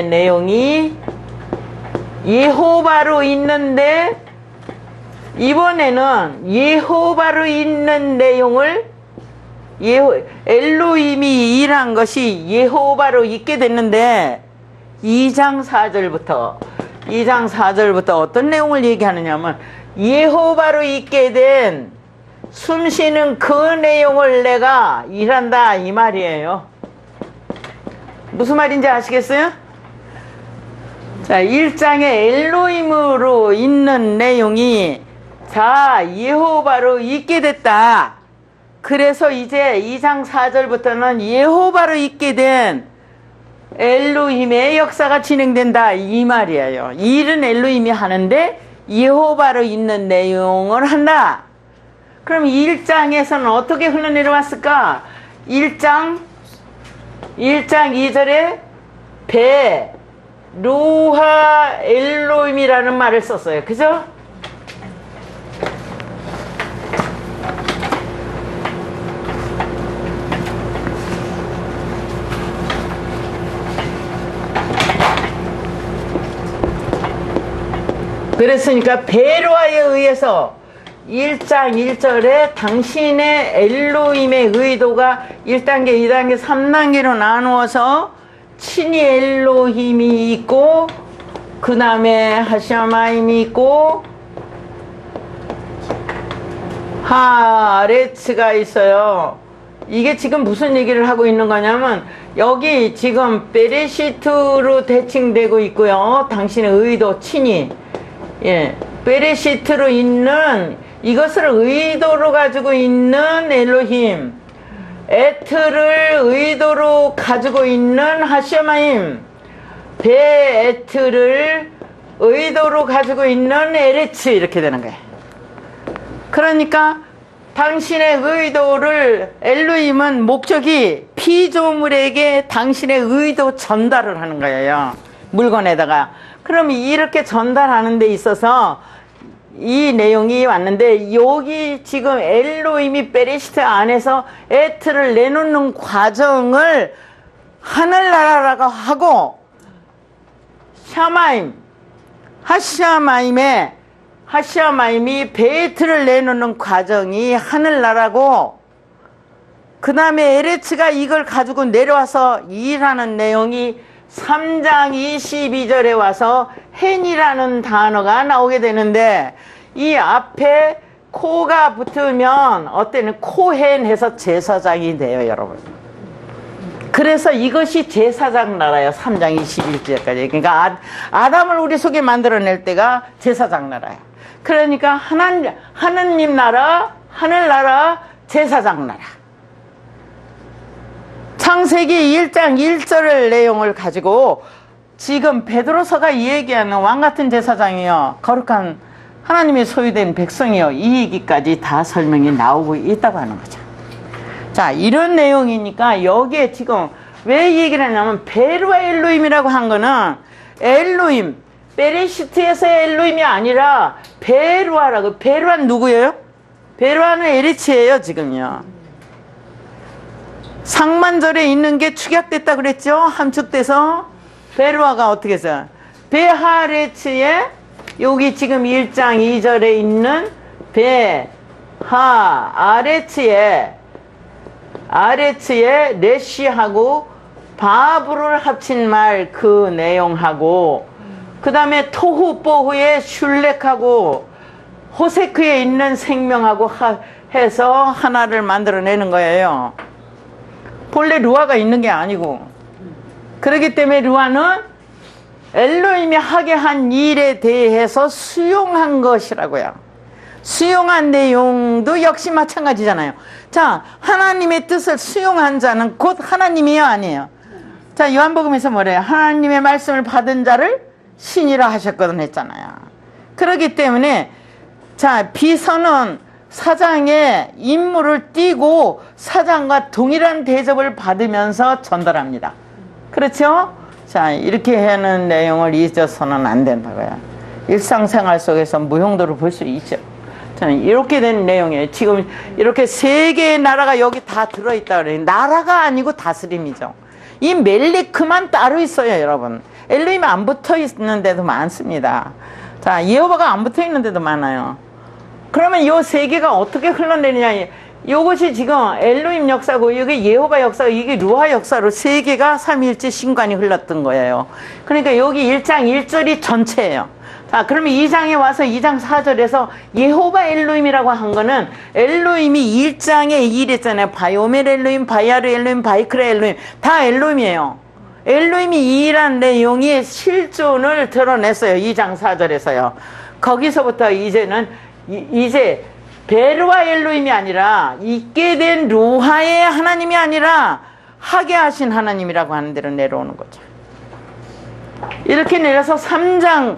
내용이 예호바로 있는데 이번에는 예호바로 있는 내용을 엘로힘이 일한 것이 예호바로 있게 됐는데 2장 4절부터 어떤 내용을 얘기하느냐면 예호바로 있게 된 숨쉬는 그 내용을 내가 일한다 이 말이에요. 무슨 말인지 아시겠어요? 자, 1장에 엘로힘으로 있는 내용이 자 예호바로 있게 됐다. 그래서 이제 2장 4절부터는 예호바로 있게 된 엘로힘의 역사가 진행된다 이 말이에요. 일은 엘로힘이 하는데 예호바로 있는 내용을 한다. 그럼 1장에서는 어떻게 흘러내려왔을까? 1장 2절에 베 루하 엘로힘이라는 말을 썼어요. 그죠? 그랬으니까 베로아에 의해서 1장 1절에 당신의 엘로힘의 의도가 1단계, 2단계, 3단계로 나누어서 친히 엘로힘이 있고 그 다음에 하샤마임이 있고 하레츠가 있어요. 이게 지금 무슨 얘기를 하고 있는 거냐면 여기 지금 베레시트로 대칭되고 있고요. 당신의 의도 친히 베레시트로 있는 이것을 의도로 가지고 있는 엘로힘, 에트를 의도로 가지고 있는 하셔마임, 베에트를 의도로 가지고 있는 에레츠 이렇게 되는 거예요. 그러니까 당신의 의도를 엘로힘은 목적이 피조물에게 당신의 의도 전달을 하는 거예요. 물건에다가. 그럼 이렇게 전달하는 데 있어서 이 내용이 왔는데 여기 지금 엘로힘이 베레시트 안에서 에트를 내놓는 과정을 하늘나라라고 하고 샤마임 하샤마임이 베에트를 내놓는 과정이 하늘나라고 그 다음에 에레츠가 이걸 가지고 내려와서 일하는 내용이 3장 22절에 와서 헨이라는 단어가 나오게 되는데 이 앞에 코가 붙으면 어때는 코헨 해서 제사장이 돼요 여러분. 그래서 이것이 제사장 나라예요. 3장 21절까지. 그러니까 아담을 우리 속에 만들어낼 때가 제사장 나라예요. 그러니까 하느님 나라, 하늘나라, 제사장 나라. 창세기 1장 1절 내용을 가지고 지금 베드로서가 얘기하는 왕같은 제사장이요, 거룩한 하나님의 소유된 백성이요, 이 얘기까지 다 설명이 나오고 있다고 하는 거죠. 자, 이런 내용이니까 여기에 지금 왜 얘기를 하냐면, 베르와 엘로힘이라고 한 거는 엘로힘, 베레시트에서의 엘로힘이 아니라 베르와라고. 베르와는 누구예요? 베르와는 에리치예요, 지금요. 상만절에 있는 게 축약됐다 그랬죠? 함축돼서. 베르와가 어떻게 해서? 베하레츠에, 여기 지금 1장 2절에 있는 아레츠에 레시하고 바브를 합친 말 그 내용하고, 그 다음에 토후보후에 슐렉하고 호세크에 있는 생명하고 해서 하나를 만들어내는 거예요. 본래 루아가 있는 게 아니고. 그렇기 때문에 루아는 엘로힘이 하게 한 일에 대해서 수용한 것이라고요. 수용한 내용도 역시 마찬가지잖아요. 자, 하나님의 뜻을 수용한 자는 곧 하나님이요, 아니에요? 자, 요한복음에서 뭐래요? 하나님의 말씀을 받은 자를 신이라 하셨거든 했잖아요. 그렇기 때문에 자, 비서는 사장의 임무를 띠고 사장과 동일한 대접을 받으면서 전달합니다. 그렇죠? 자, 이렇게 하는 내용을 잊어서는 안 된다고요. 일상생활 속에서 무용도로 볼 수 있죠. 이렇게 된 내용이에요. 지금 이렇게 세 개의 나라가 여기 다 들어있다 그래요. 나라가 아니고 다스림이죠. 이 멜리크만 따로 있어요, 여러분. 엘로힘이 안 붙어 있는 데도 많습니다. 자, 여호와가 안 붙어 있는 데도 많아요. 그러면 이 세 개가 어떻게 흘러내느냐. 이것이 지금 엘로힘 역사고, 여기 여호와 역사고, 이게 루아 역사로 세 개가 삼위일체 신관이 흘렀던 거예요. 그러니까 여기 1장 1절이 전체예요. 자, 그러면 2장에 와서 2장 4절에서 여호와 엘로힘이라고 한 거는 엘로힘이 1장에 2랬잖아요. 바이오멜 엘로힘, 바이아르 엘로힘, 바이크라 엘로힘, 다 엘로힘이에요. 엘로힘이 이란 내용이 실존을 드러냈어요. 2장 4절에서요. 거기서부터 이제는 이제 베르와 엘로힘이 아니라 있게 된 루하의 하나님이 아니라 하게 하신 하나님이라고 하는 대로 내려오는 거죠. 이렇게 내려서 3장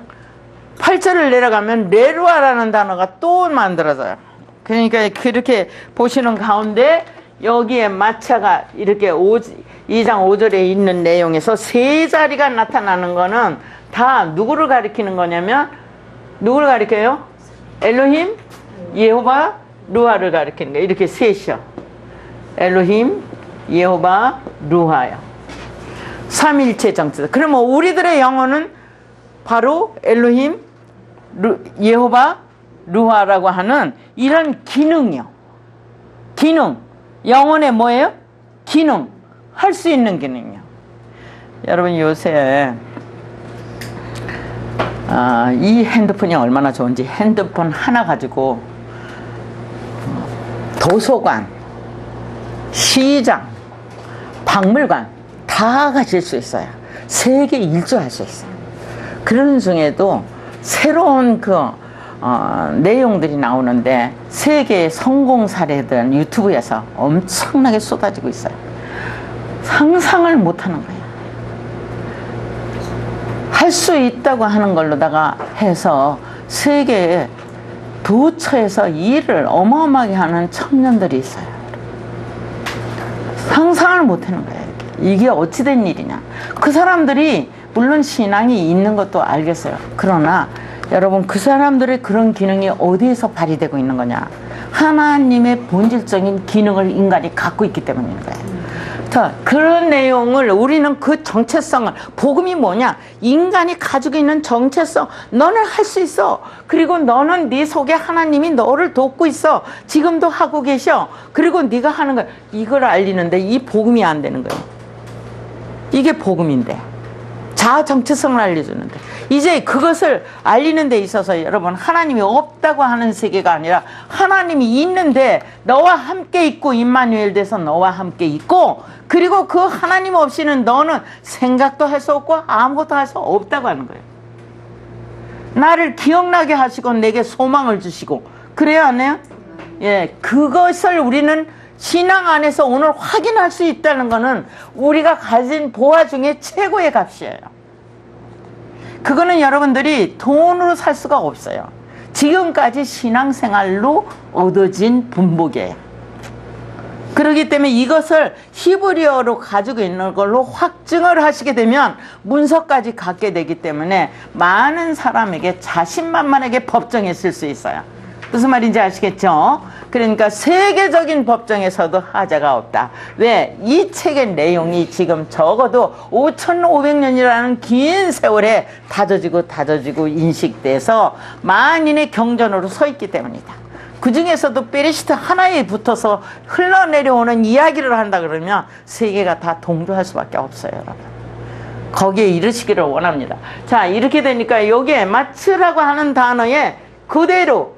8절을 내려가면 레루아라는 단어가 또 만들어져요. 그러니까 그렇게 보시는 가운데 여기에 마차가 이렇게 2장 5절에 있는 내용에서 세 자리가 나타나는 거는 다 누구를 가리키는 거냐면, 누구를 가리켜요? 엘로힘, 여호와, 루아를 가리키는 거예요. 이렇게 셋이요. 엘로힘, 여호와, 루아요. 삼일체 정체. 그러면 우리들의 영혼은 바로 엘로힘, 여호와, 루아라고 하는 이런 기능이요. 기능. 영혼의 뭐예요? 기능. 할 수 있는 기능이요. 여러분 요새 이 핸드폰이 얼마나 좋은지, 핸드폰 하나 가지고 도서관, 시장, 박물관 다 가실 수 있어요. 세계 일주할 수 있어요. 그런 중에도 새로운 내용들이 나오는데 세계의 성공 사례들은 유튜브에서 엄청나게 쏟아지고 있어요. 상상을 못하는 거예요. 할 수 있다고 하는 걸로다가 해서 세계에 도처에서 일을 어마어마하게 하는 청년들이 있어요. 상상을 못하는 거예요. 이게 어찌된 일이냐. 그 사람들이 물론 신앙이 있는 것도 알겠어요. 그러나 여러분, 그 사람들의 그런 기능이 어디에서 발휘되고 있는 거냐. 하나님의 본질적인 기능을 인간이 갖고 있기 때문인 거예요. 자, 그런 내용을 우리는 그 정체성을, 복음이 뭐냐, 인간이 가지고 있는 정체성, 너는 할 수 있어. 그리고 너는 네 속에 하나님이 너를 돕고 있어. 지금도 하고 계셔. 그리고 네가 하는 거야. 이걸 알리는데 이 복음이 안 되는 거예요. 이게 복음인데, 자아 정체성을 알려주는데, 이제 그것을 알리는 데 있어서 여러분, 하나님이 없다고 하는 세계가 아니라 하나님이 있는데 너와 함께 있고, 임마누엘 돼서 너와 함께 있고, 그리고 그 하나님 없이는 너는 생각도 할 수 없고 아무것도 할 수 없다고 하는 거예요. 나를 기억나게 하시고 내게 소망을 주시고, 그래요, 안 해요? 예, 그것을 우리는 신앙 안에서 오늘 확인할 수 있다는 것은 우리가 가진 보화 중에 최고의 값이에요. 그거는 여러분들이 돈으로 살 수가 없어요. 지금까지 신앙생활로 얻어진 분복이에요. 그렇기 때문에 이것을 히브리어로 가지고 있는 걸로 확증을 하시게 되면 문서까지 갖게 되기 때문에 많은 사람에게 자신만만하게 법정에 쓸 수 있어요. 무슨 말인지 아시겠죠? 그러니까 세계적인 법정에서도 하자가 없다. 왜? 이 책의 내용이 지금 적어도 5,500년이라는 긴 세월에 다져지고 인식돼서 만인의 경전으로 서 있기 때문이다. 그 중에서도 베레시트 하나에 붙어서 흘러내려오는 이야기를 한다 그러면 세계가 다 동조할 수밖에 없어요, 여러분. 거기에 이르시기를 원합니다. 자, 이렇게 되니까 여기에 마츠라고 하는 단어에 그대로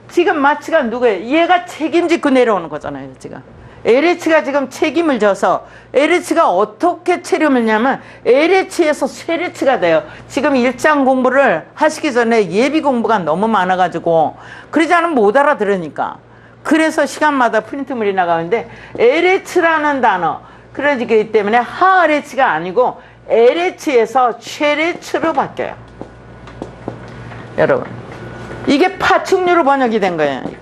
지금 마츠가 누구예요? 얘가 책임지고 내려오는 거잖아요, 지금. 에레츠가 지금 책임을 져서 에레츠가 어떻게 책임을 냐면 에레츠에서 쉐레츠가 돼요. 지금 일장 공부를 하시기 전에 예비 공부가 너무 많아가지고 그러지 않으면 못 알아들으니까. 그래서 시간마다 프린트물이 나가는데 에레츠라는 단어 그러기 때문에 하레츠가 아니고 에레츠에서 쉐레츠로 바뀌어요. 여러분 이게 파충류로 번역이 된 거예요. 이게.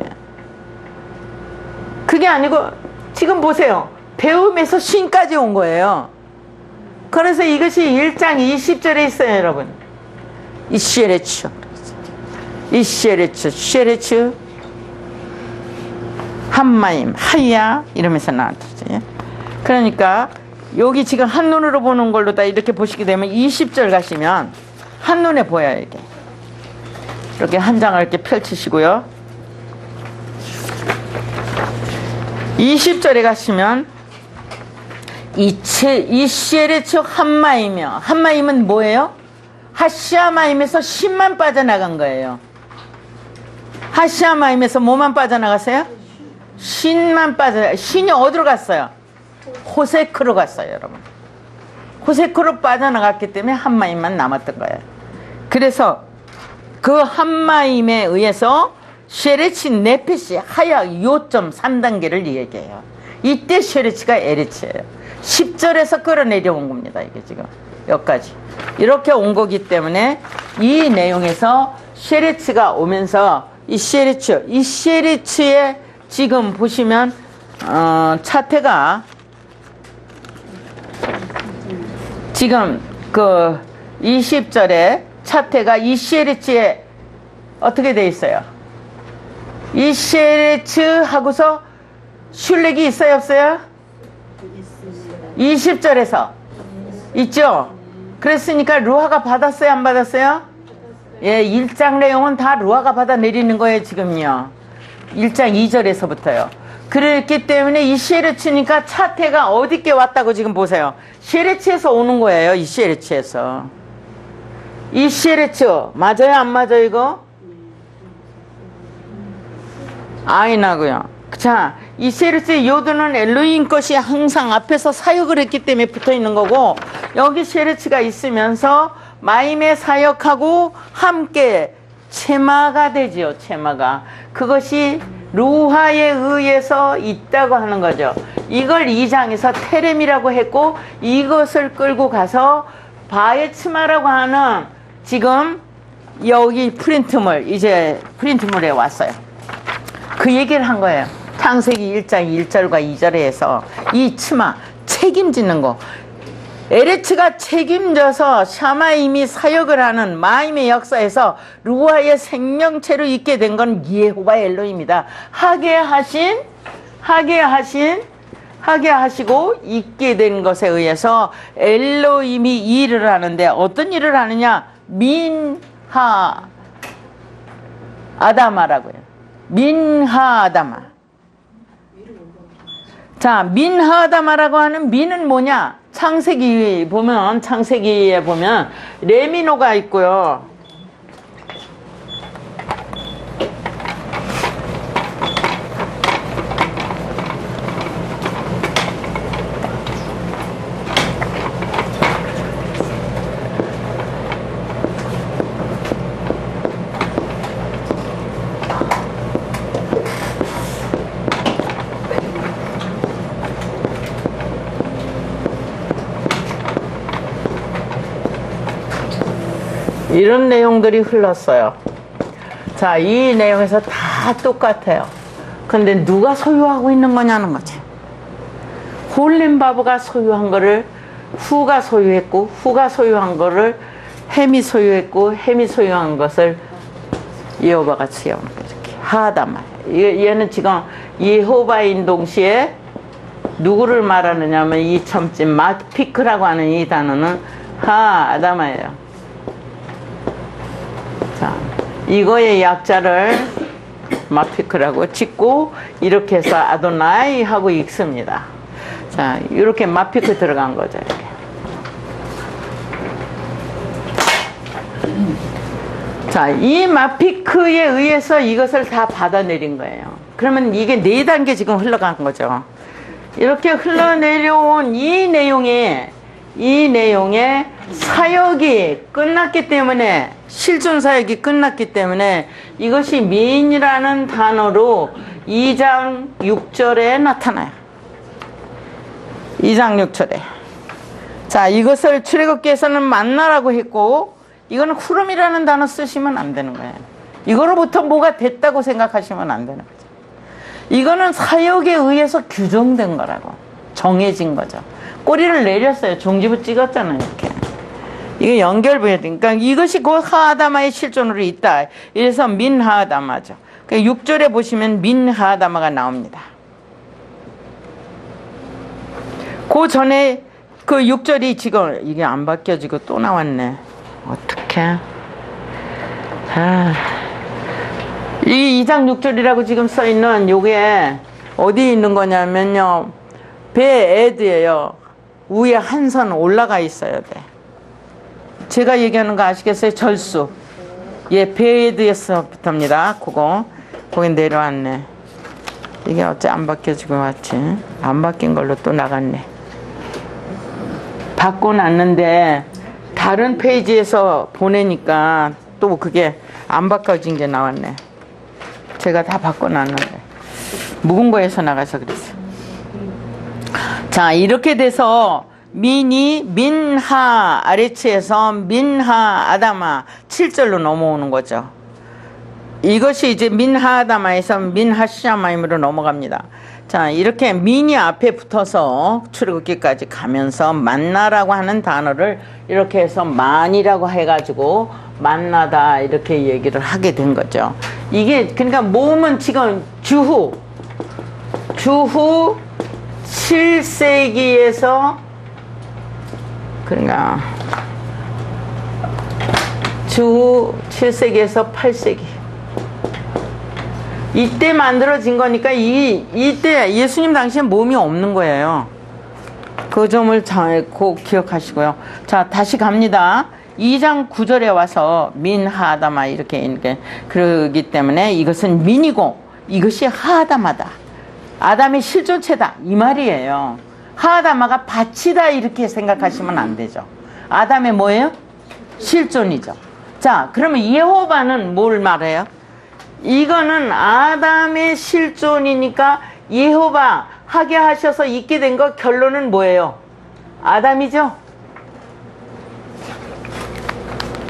그게 아니고 지금 보세요. 배움에서 신까지 온 거예요. 그래서 이것이 1장 20절에 있어요, 여러분. 이쉐레츠, 쉐레츠, 한마임, 하야 이러면서 나왔죠. 그러니까 여기 지금 한눈으로 보는 걸로 다 이렇게 보시게 되면 20절 가시면 한눈에 보여요, 이게. 이렇게 한 장을 이렇게 펼치시고요. 20절에 가시면 이쉐레츠 한마이며 한마임은 뭐예요? 하시아마임에서 신만 빠져나간 거예요. 하시아마임에서 뭐만 빠져나갔어요? 신만 신이 어디로 갔어요? 호세크로 갔어요, 여러분. 호세크로 빠져나갔기 때문에 한마임만 남았던 거예요. 그래서 그 한마임에 의해서 쉐레치 네페시 하야 요점 3단계를 얘기해요. 이때 쉐레치가 에레치예요. 10절에서 끌어내려온 겁니다. 이게 지금 여기까지 이렇게 온 거기 때문에 이 내용에서 쉐레치가 오면서 이 쉐레치의 지금 보시면 차태가 지금 그 20절에 차태가 이 쉐레치에 어떻게 돼 있어요? 이 쉐레츠 하고서 슐렉이 있어요, 없어요? 20절에서 있죠? 그랬으니까 루아가 받았어요, 안 받았어요? 예, 1장 내용은 다 루아가 받아 내리는 거예요, 지금요. 1장 2절에서부터요. 그랬기 때문에 이 쉐레츠니까 차태가 어디께 왔다고 지금 보세요. 쉐레츠에서 오는 거예요, 이 쉐레츠에서. 이 쉐레츠 맞아요, 안 맞아요, 이거? 아이나고요. 자, 이 쉐레츠의 요드는 엘로힘 것이 항상 앞에서 사역을 했기 때문에 붙어 있는 거고, 여기 쉐레츠가 있으면서 마임에 사역하고 함께 체마가 되지요. 체마가. 그것이 루하에 의해서 있다고 하는 거죠. 이걸 2장에서 테렘이라고 했고, 이것을 끌고 가서 바에츠마라고 하는 지금 여기 프린트물, 이제 프린트물에 왔어요. 그 얘기를 한 거예요. 창세기 1장 1절과 2절에 해서 이 치마 책임지는 거, 에레츠가 책임져서 샤마임이 사역을 하는 마임의 역사에서 루아의 생명체로 있게 된 건 예호바 엘로입니다. 하게 하시고 있게 된 것에 의해서 엘로임이 일을 하는데 어떤 일을 하느냐? 민하 아다마라고요. 민하아다마. 자, 민하아다마라고 하는 민은 뭐냐? 창세기에 보면 레미노가 있고요. 이런 내용들이 흘렀어요. 자, 이 내용에서 다 똑같아요. 근데 누가 소유하고 있는 거냐는 거지. 홀린 바보가 소유한 거를 후가 소유했고, 후가 소유한 거를 햄이 소유했고, 햄이 소유한 것을 여호와가 취하는 거예요. 이렇게 하다마. 얘는 지금 여호와인 동시에 누구를 말하느냐 하면 이 첨지 마피크라고 하는 이 단어는 하다마예요. 자, 이거의 약자를 마피크라고 짓고 이렇게 해서 아도나이 하고 읽습니다. 자, 이렇게 마피크 들어간 거죠. 이렇게. 자, 이 마피크에 의해서 이것을 다 받아내린 거예요. 그러면 이게 4단계 지금 흘러간 거죠. 이렇게 흘러내려온 이 내용에 사역이 끝났기 때문에, 실존 사역이 끝났기 때문에 이것이 민이라는 단어로 2장 6절에 나타나요. 2장 6절에. 자, 이것을 출애굽기에서는 만나라고 했고, 이거는 후름이라는 단어 쓰시면 안 되는 거예요. 이거로부터 뭐가 됐다고 생각하시면 안 되는 거죠. 이거는 사역에 의해서 규정된 거라고. 정해진 거죠. 꼬리를 내렸어요. 종지부 찍었잖아요. 이렇게. 이게 연결부여야 되니까 이것이 곧 하아다마의 실존으로 있다. 이래서 민하아다마죠. 6절에 보시면 민하아다마가 나옵니다. 그 전에 그 6절이 지금 이게 안 바뀌어지고 또 나왔네. 어떡해. 이 2장 6절이라고 지금 써있는 요게 어디에 있는 거냐면요. 베에드예요. 위에 한 선 올라가 있어야 돼. 제가 얘기하는 거 아시겠어요? 절수. 예, 베에드에서부터입니다. 그거. 거기 내려왔네. 이게 어째 안 바뀌어지고 왔지? 안 바뀐 걸로 또 나갔네. 바꿔놨는데 다른 페이지에서 보내니까 또 그게 안 바꿔진 게 나왔네. 제가 다 바꿔놨는데 묵은 거에서 나가서 그랬어요. 자, 이렇게 돼서 민이 민하 아레츠에서 민하 아다마 7절로 넘어오는 거죠. 이것이 이제 민하 아다마에서 민하 시아마임으로 넘어갑니다. 자, 이렇게 민이 앞에 붙어서 출애굽기까지 가면서 만나라고 하는 단어를 이렇게 해서 만이라고 해가지고 만나다 이렇게 얘기를 하게 된 거죠. 이게 그러니까 모음은 지금 주후 7세기에서 그러니까 주후 7세기에서 8세기 이때 만들어진 거니까 이때 예수님 당시에 모음이 없는 거예요. 그 점을 꼭 기억하시고요. 자, 다시 갑니다. 2장 9절에 와서 민하아다마 이렇게 그러기 때문에 이것은 민이고 이것이 하아다마다. 아담의 실존체다 이 말이에요. 하아다마가 밭이다 이렇게 생각하시면 안 되죠. 아담의 뭐예요? 실존이죠. 자, 그러면 여호와는 뭘 말해요? 이거는 아담의 실존이니까 여호와 하게 하셔서 있게 된 거 결론은 뭐예요? 아담이죠?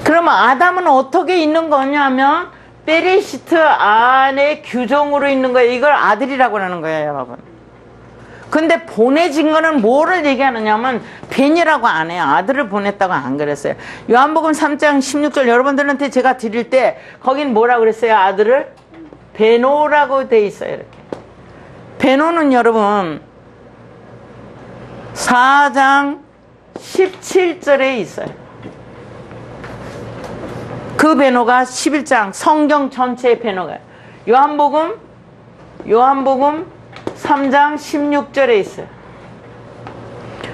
그러면 아담은 어떻게 있는 거냐면 베레시트 안에 규정으로 있는 거예요. 이걸 아들이라고 하는 거예요, 여러분. 근데 보내진 거는 뭐를 얘기하느냐면 벤이라고 안 해요. 아들을 보냈다고 안 그랬어요. 요한복음 3장 16절 여러분들한테 제가 드릴 때 거긴 뭐라고 그랬어요? 아들을 베노라고 돼 있어요. 이렇게. 베노는 여러분 4장 17절에 있어요. 그 베노가 11장 성경 전체의 베노가요. 요한복음 3장 16절에 있어요.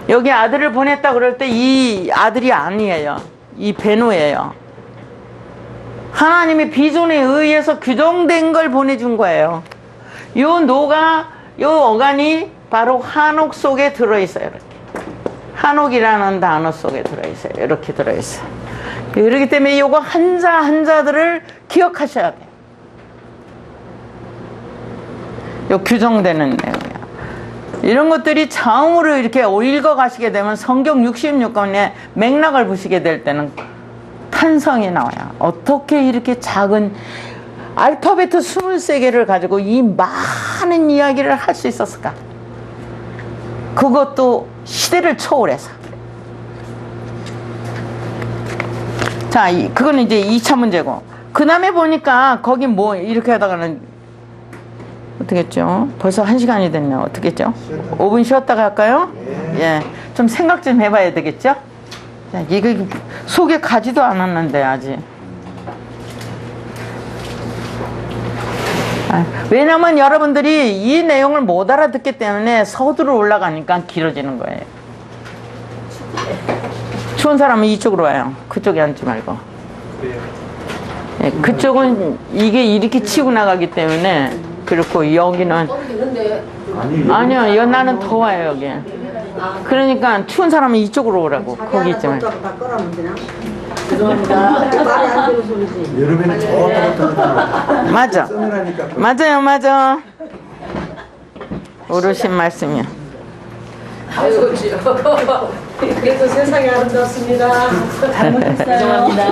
여기 아들을 보냈다 그럴 때 이 아들이 아니에요. 이 베노예요. 하나님의 비전에 의해서 규정된 걸 보내준 거예요. 요 어간이 바로 한옥 속에 들어있어요. 이렇게. 한옥이라는 단어 속에 들어있어요. 이렇게 들어있어요. 그렇기 때문에 요거 한자 한자들을 기억하셔야 돼요. 요 규정되는 내용이야. 이런 것들이 처음으로 이렇게 읽어 가시게 되면 성경 66권의 맥락을 보시게 될 때는 산성이 나와요. 어떻게 이렇게 작은 알파벳 23개를 가지고 이 많은 이야기를 할 수 있었을까? 그것도 시대를 초월해서. 자, 그거는 이제 2차 문제고. 그 다음에 보니까 거기 뭐 이렇게 하다가는 어떻게 했죠? 벌써 1시간이 됐네요. 어떻게 했죠? 5분 쉬었다가 할까요? 예. 좀 생각 좀 해봐야 되겠죠? 자, 이거 속에 가지도 않았는데 아직. 왜냐면 여러분들이 이 내용을 못 알아듣기 때문에 서두로 올라가니까 길어지는 거예요. 추운 사람은 이쪽으로 와요. 그쪽에 앉지 말고. 예, 그쪽은 이게 이렇게 치고 나가기 때문에 그렇고 여기는 아니요, 나는 더워요 여기. 그러니까 추운 사람은 이쪽으로 오라고. 거기 있지 말고. 여름에는 좋다. 맞아. 맞아. 어르신 말씀이야. 아이고, 그래도 세상이 아름답습니다. 잘못했어요. 죄송합니다.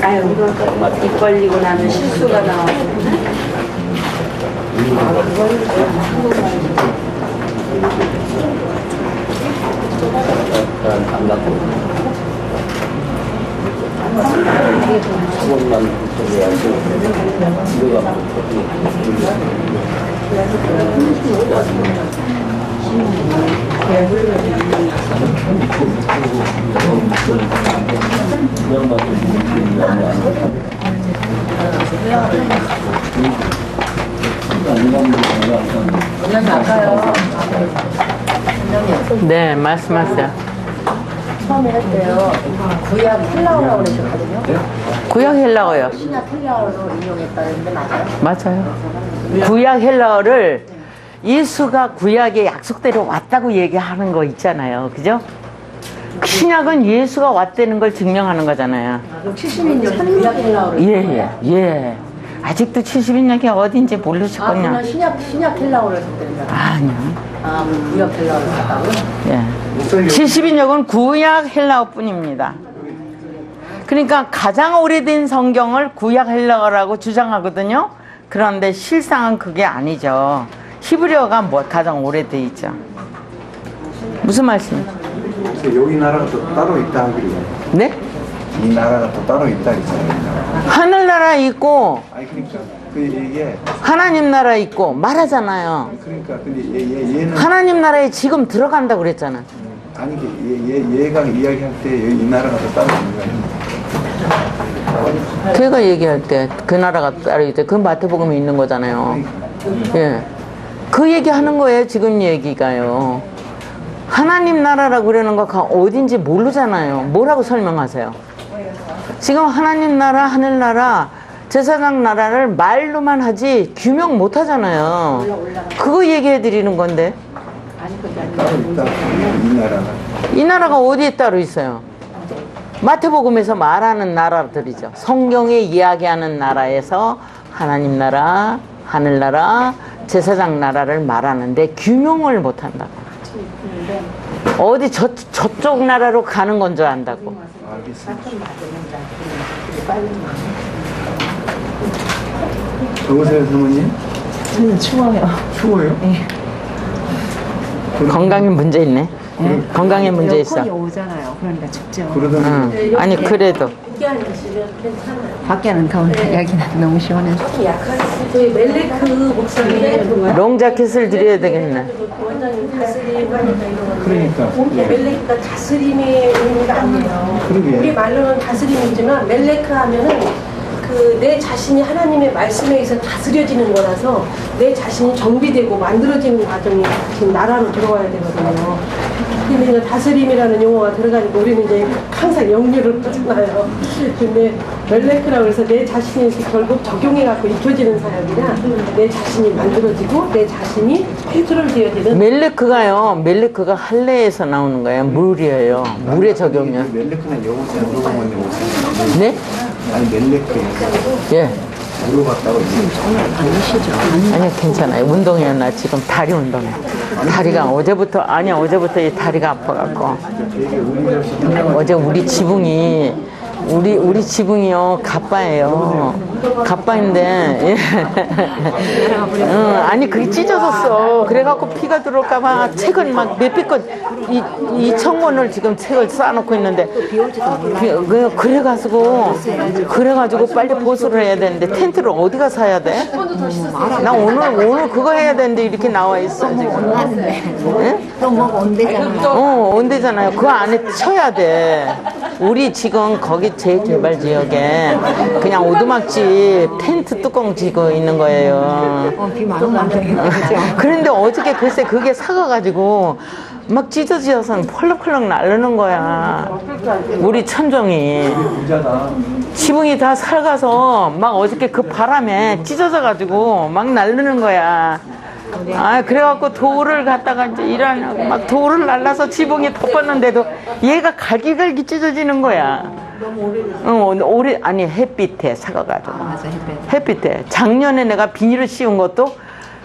아유, 입 벌리고 나면 실수가 나와서. 네, 말씀하세요. 처음에 할 때요, 구약 헬라어라고 그러셨거든요. 구약 헬라어요. 신약 헬라어로 인용했다는데 맞아요? 맞아요. 구약 헬라어를 예수가 구약의 약속대로 왔다고 얘기하는 거 있잖아요. 그죠? 신약은 예수가 왔다는 걸 증명하는 거잖아요. 70인용 구약 헬라어로. 예. 아직도 70인역이 어딘지 모르셨군요. 그냥 신약 헬라어로 했다는 거예요. 아니요. 구약 헬라어로 했다고요? 예. 70인역은 구약 헬라어뿐입니다. 그러니까 가장 오래된 성경을 구약 헬라어라고 주장하거든요. 그런데 실상은 그게 아니죠. 히브리어가 뭐 가장 오래돼 있죠. 무슨 말씀이에요? 여기 나라가 또 따로 있다 하기로. 네? 이 나라가 또 따로 있다 했잖아요. 하늘나라 있고 아니 그러니까 이게 하나님 나라 있고 말하잖아요. 그러니까 근데 얘는 하나님 나라에 지금 들어간다고 그랬잖아. 아니 얘가 이야기할 때 이 나라가 또 따로 있는 거예요. 걔가 얘기할 때 그 나라가 따로 있대. 그 마태복음에 있는 거잖아요. 예. 그 얘기하는 거예요. 지금 얘기가요. 하나님 나라라고 그러는 거 어딘지 모르잖아요. 뭐라고 설명하세요? 지금 하나님 나라, 하늘나라, 제사장 나라를 말로만 하지 규명 못 하잖아요. 그거 얘기해 드리는 건데. 따로 있다. 이 나라가. 이 나라가 어디에 따로 있어요? 마태복음에서 말하는 나라들이죠. 성경에 이야기하는 나라에서 하나님 나라, 하늘나라, 제사장 나라를 말하는데 규명을 못 한다고. 어디 저쪽 나라로 가는 건 줄 안다고. 알겠습니다. 더우세요, 사모님? 추워요. 추워요? 네. 건강에 문제 있네. 건강에 문제 있어. 에어컨이 오잖아요. 그러니까 춥죠. 그러더니 응. 아니 그래도 밖에는 더운데 여기는 너무 시원해서. 저희 멜레크 목사님 롱자켓을 드려야 되겠네. 원장님 다스림 하니까 이런 그러니까, 건데 예. 멜레크가 다스림의 의미가 아니에요. 그러게. 우리 말로는 다스림이지만 멜레크 하면은 그 내 자신이 하나님의 말씀에 의해서 다스려지는 거라서 내 자신이 정비되고 만들어지는 과정이 지금 나라로 들어와야 되거든요. 근데 이제 다스림이라는 용어가 들어가니까 우리는 이제 항상 영유를 하잖아요. 근데 멜레크라고 해서 내 자신이 결국 적용해갖고 익혀지는 사역이라 내 자신이 만들어지고 내 자신이 컨트롤되어지는 멜레크가 할례에서 나오는 거예요. 물이에요. 물의 적용이요. 멜레크는 여보세요 물어본 건데 오세요. 네? 아니 멜레크 예. 물어봤다고. 아니요, 괜찮아요. 운동해요. 나 지금 다리 운동해. 다리가 어제부터 이 다리가 아파갖고. 어제 우리 지붕이 갑바예요. 갑바인데, 아니, 그게 찢어졌어. 그래갖고 피가 들어올까봐 책은 막 몇백 권, 이 청원을 지금 책을 쌓아놓고 있는데, 그래가지고 빨리 보수를 해야 되는데, 텐트를 어디 가서 사야 돼? 나 오늘 그거 해야 되는데, 이렇게 나와 있어, 지금. 네? 그럼 뭐 온대잖아. 온대잖아요. 그 안에 쳐야 돼. 우리 지금 거기 재개발 지역에 그냥 오두막집 텐트 뚜껑 지고 있는 거예요. 비 많으면 안 되겠다. 그죠? 그런데 어저께 글쎄 그게 사가가지고 막 찢어져서 펄럭펄럭 날르는 거야. 우리 천정이. 부자다. 지붕이 다 살가서 막 어저께 그 바람에 찢어져가지고 막 날르는 거야. 그래갖고 돌을 갖다가 이제 일하냐고 막 돌을 날라서 지붕이 덮었는데도 얘가 갈기갈기 찢어지는 거야. 아니 햇빛에 사가가지고. 맞아, 햇빛에. 작년에 내가 비닐을 씌운 것도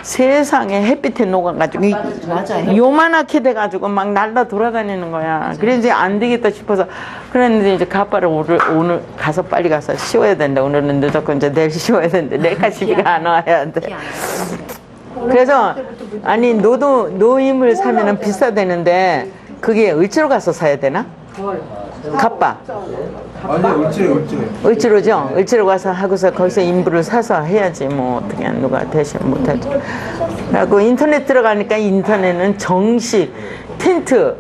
세상에 햇빛에 녹아가지고 맞아요. 요만하게 돼가지고 막 날라 돌아다니는 거야. 그래서 이제 안 되겠다 싶어서 그랬는데 이제 가빠를 오늘 가서 빨리 가서 씌워야 된다. 오늘은 늦었고 이제 내일 씌워야 되는데 내일까지 비가 안 와야 돼. 그래서 아니 노임을 사면은 비싸대는데 그게 을지로 가서 사야 되나? 갑바. 아니 을지로죠. 을지로 가서 하고서 거기서 인부를 사서 해야지 뭐 어떻게 누가 대신 못하지. 그리고 인터넷 들어가니까 인터넷은 정식 텐트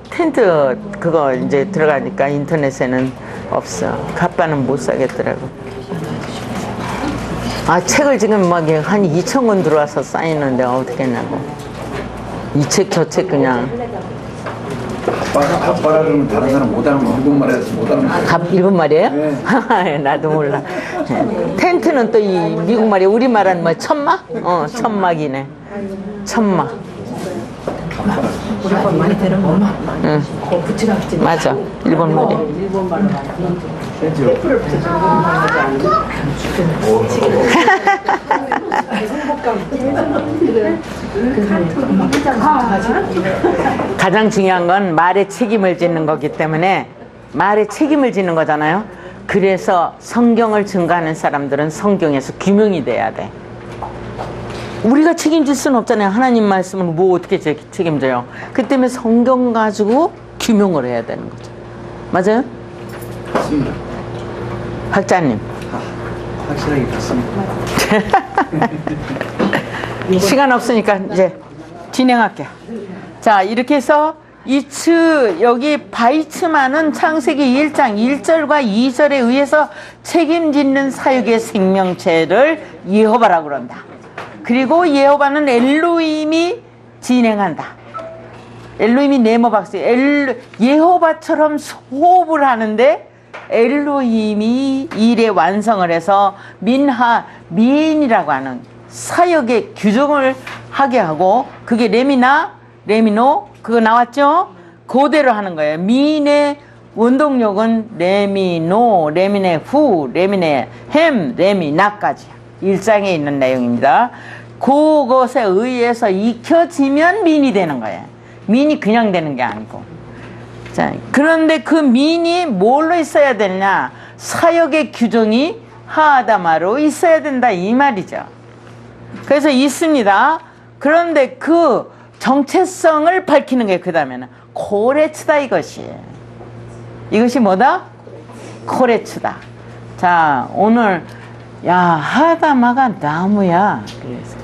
그거 이제 들어가니까 인터넷에는 없어. 갑바는 못 사겠더라고. 책을 지금 막 한 2,000권 들어와서 쌓이는데 어떻게 했냐고. 이 책 저 책 그냥. 아빠라 그러면 다른 사람 못 알면 일본말 해서 못 알면. 일본말이에요? 네. 나도 몰라. 텐트는 또 이 미국말이에요. 우리말은 뭐 천막? 천막이네. 천막. 우리 건 많이 들으면 응. 붙이랍지. 맞아. 일본말이. 가장 중요한 건 말에 책임을 짓는 거기 때문에 말에 책임을 짓는 거잖아요. 그래서 성경을 증거하는 사람들은 성경에서 규명이 돼야 돼. 우리가 책임질 수는 없잖아요. 하나님 말씀을 뭐 어떻게 책임져요. 그 때문에 성경 가지고 규명을 해야 되는 거죠. 맞아요? 맞습니다. 학자님. 확실하게 맞습니다. 시간 없으니까 이제 진행할게요. 자, 이렇게 해서 여기 바이츠만은 창세기 1장 1절과 2절에 의해서 책임짓는 사육의 생명체를 여호와라고 그런다. 그리고 여호와는 엘로힘이 진행한다. 엘로힘이 네모 박스. 여호와처럼 호흡을 하는데 엘로힘이 일의 완성을 해서 미인이라고 하는 사역의 규정을 하게 하고 그게 레미노 그거 나왔죠? 그대로 하는 거예요. 미인의 원동력은 레미네 후, 레미네 햄, 레미나까지 1장에 있는 내용입니다. 그것에 의해서 익혀지면 미인이 되는 거예요. 미인이 그냥 되는 게 아니고. 자, 그런데 그 미인이 뭘로 있어야 되냐? 사역의 규정이 하아다마로 있어야 된다 이 말이죠. 그래서 있습니다. 그런데 그 정체성을 밝히는 게 그 다음에는 코레츠다 이것이 뭐다? 코레츠다. 자, 오늘 하아다마가 나무야. 그래서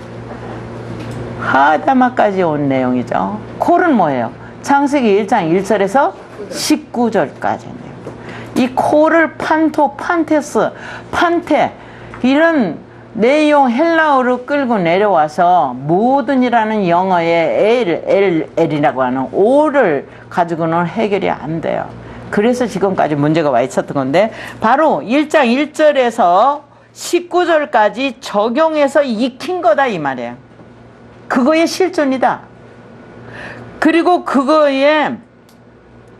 하아다마까지 온 내용이죠. 콜은 뭐예요? 창세기 1장 1절에서 19절까지네요. 이 콜을 판테 이런 내용 헬라어로 끌고 내려와서 모든이라는 영어의 L이라고 하는 O를 가지고는 해결이 안 돼요. 그래서 지금까지 문제가 와 있었던 건데 바로 1장 1절에서 19절까지 적용해서 익힌 거다 이 말이에요. 그거의 실존이다. 그리고 그거에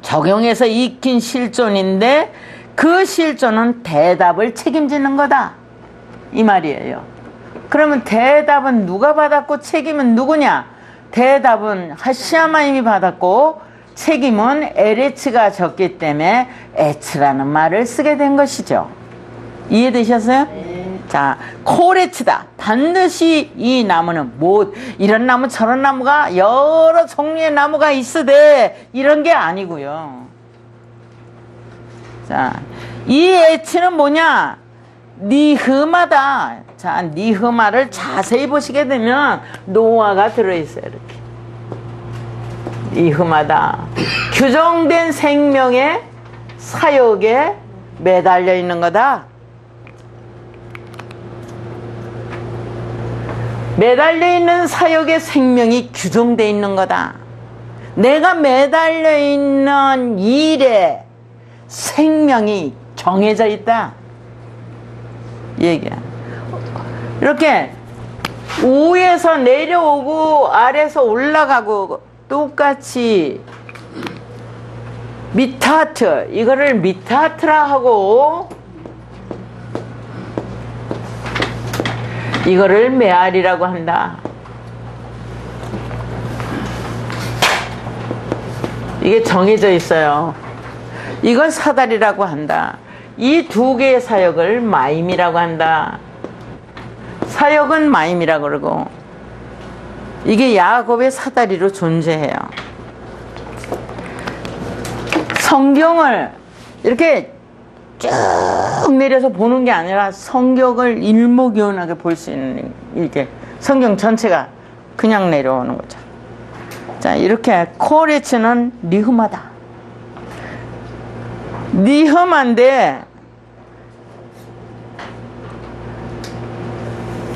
적용해서 익힌 실존인데 그 실존은 대답을 책임지는 거다 이 말이에요. 그러면 대답은 누가 받았고 책임은 누구냐? 대답은 하시아마임이 받았고 책임은 에레츠가 졌기 때문에 에츠라는 말을 쓰게 된 것이죠. 이해되셨어요? 네. 자, 코레츠다. 반드시 이 나무는 뭐 이런 나무 저런 나무가 여러 종류의 나무가 있으되 이런 게 아니고요. 자, 이 에츠는 뭐냐? 니흐마다. 자, 니흐마를 자세히 보시게 되면 노아가 들어있어요. 이렇게. 니흐마다. 규정된 생명의 사역에 매달려 있는 거다. 매달려 있는 사역의 생명이 규정되어 있는 거다. 내가 매달려 있는 일에 생명이 정해져 있다. 얘기야. 이렇게 위에서 내려오고 아래에서 올라가고 똑같이 미타트, 이거를 미타트라 하고 이거를 메아리라고 한다. 이게 정해져 있어요. 이걸 사다리라고 한다. 이 두 개의 사역을 마임이라고 한다. 사역은 마임이라고 그러고 이게 야곱의 사다리로 존재해요. 성경을 이렇게 쭉 내려서 보는 게 아니라 성경을 일목요연하게 볼 수 있는 이게 성경 전체가 그냥 내려오는 거죠. 자, 이렇게 코레츠는 니흐마다. 니흐마인데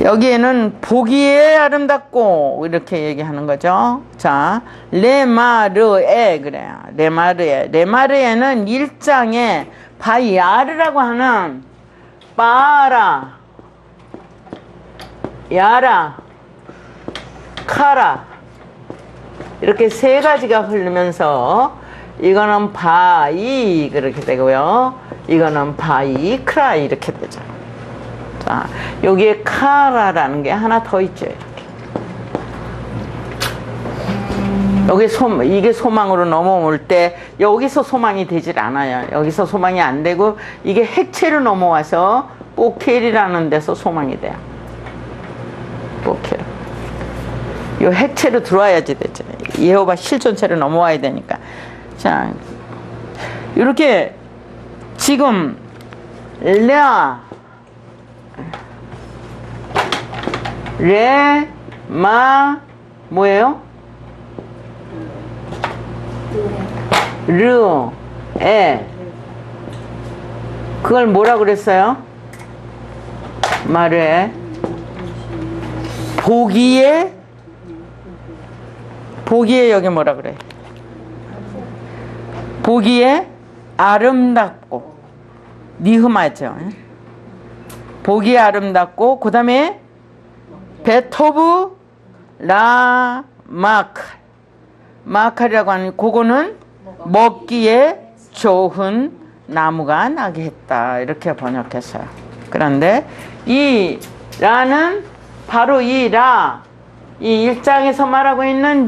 여기에는 보기에 아름답고 이렇게 얘기하는 거죠. 자, 레마르에 그래요. 레마르에. 레마르에는 1장에 바야르라고 하는 빠라, 야라, 카라 이렇게 세 가지가 흐르면서 이거는 바이 그렇게 되고요. 이거는 바이 크라 이렇게 되죠. 자, 여기에 카라라는 게 하나 더 있죠. 이렇게. 여기 이게 소망으로 넘어올 때 여기서 소망이 되질 않아요. 여기서 소망이 안 되고 이게 핵체로 넘어와서 뽀켈이라는 데서 소망이 돼요. 뽀켈. 이 핵체로 들어와야지 되죠. 예호바 실존체로 넘어와야 되니까. 자, 이렇게 지금 레마 뭐예요? 르에 그걸 뭐라 그랬어요? 말에 보기에 여기 뭐라 그래? 보기에 아름답고 니흐마죠. 보기에 아름답고 그 다음에 베토브 마칼이라고 하는 그거는 먹기에 좋은 나무가 나게 했다 이렇게 번역했어요. 그런데 이 라는 바로 이 1장에서 말하고 있는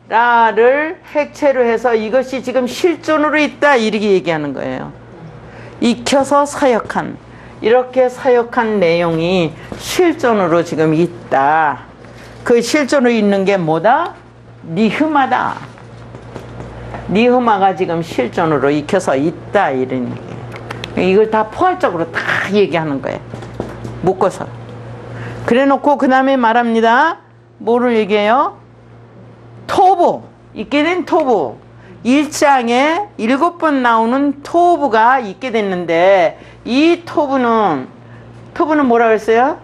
라를 핵체로 해서 이것이 지금 실존으로 있다 이렇게 얘기하는 거예요. 익혀서 사역한 이렇게 사역한 내용이 실존으로 지금 있다. 그 실존으로 있는 게 뭐다? 니흐마다. 니흐마가 지금 실존으로 익혀서 있다 이런 얘기예요. 이걸 다 포괄적으로 다 얘기하는 거예요. 묶어서. 그래 놓고 그 다음에 말합니다. 뭐를 얘기해요? 토부. 있게 된 토부. 1장에 7번 나오는 토부가 있게 됐는데 이 토부는 뭐라고 했어요?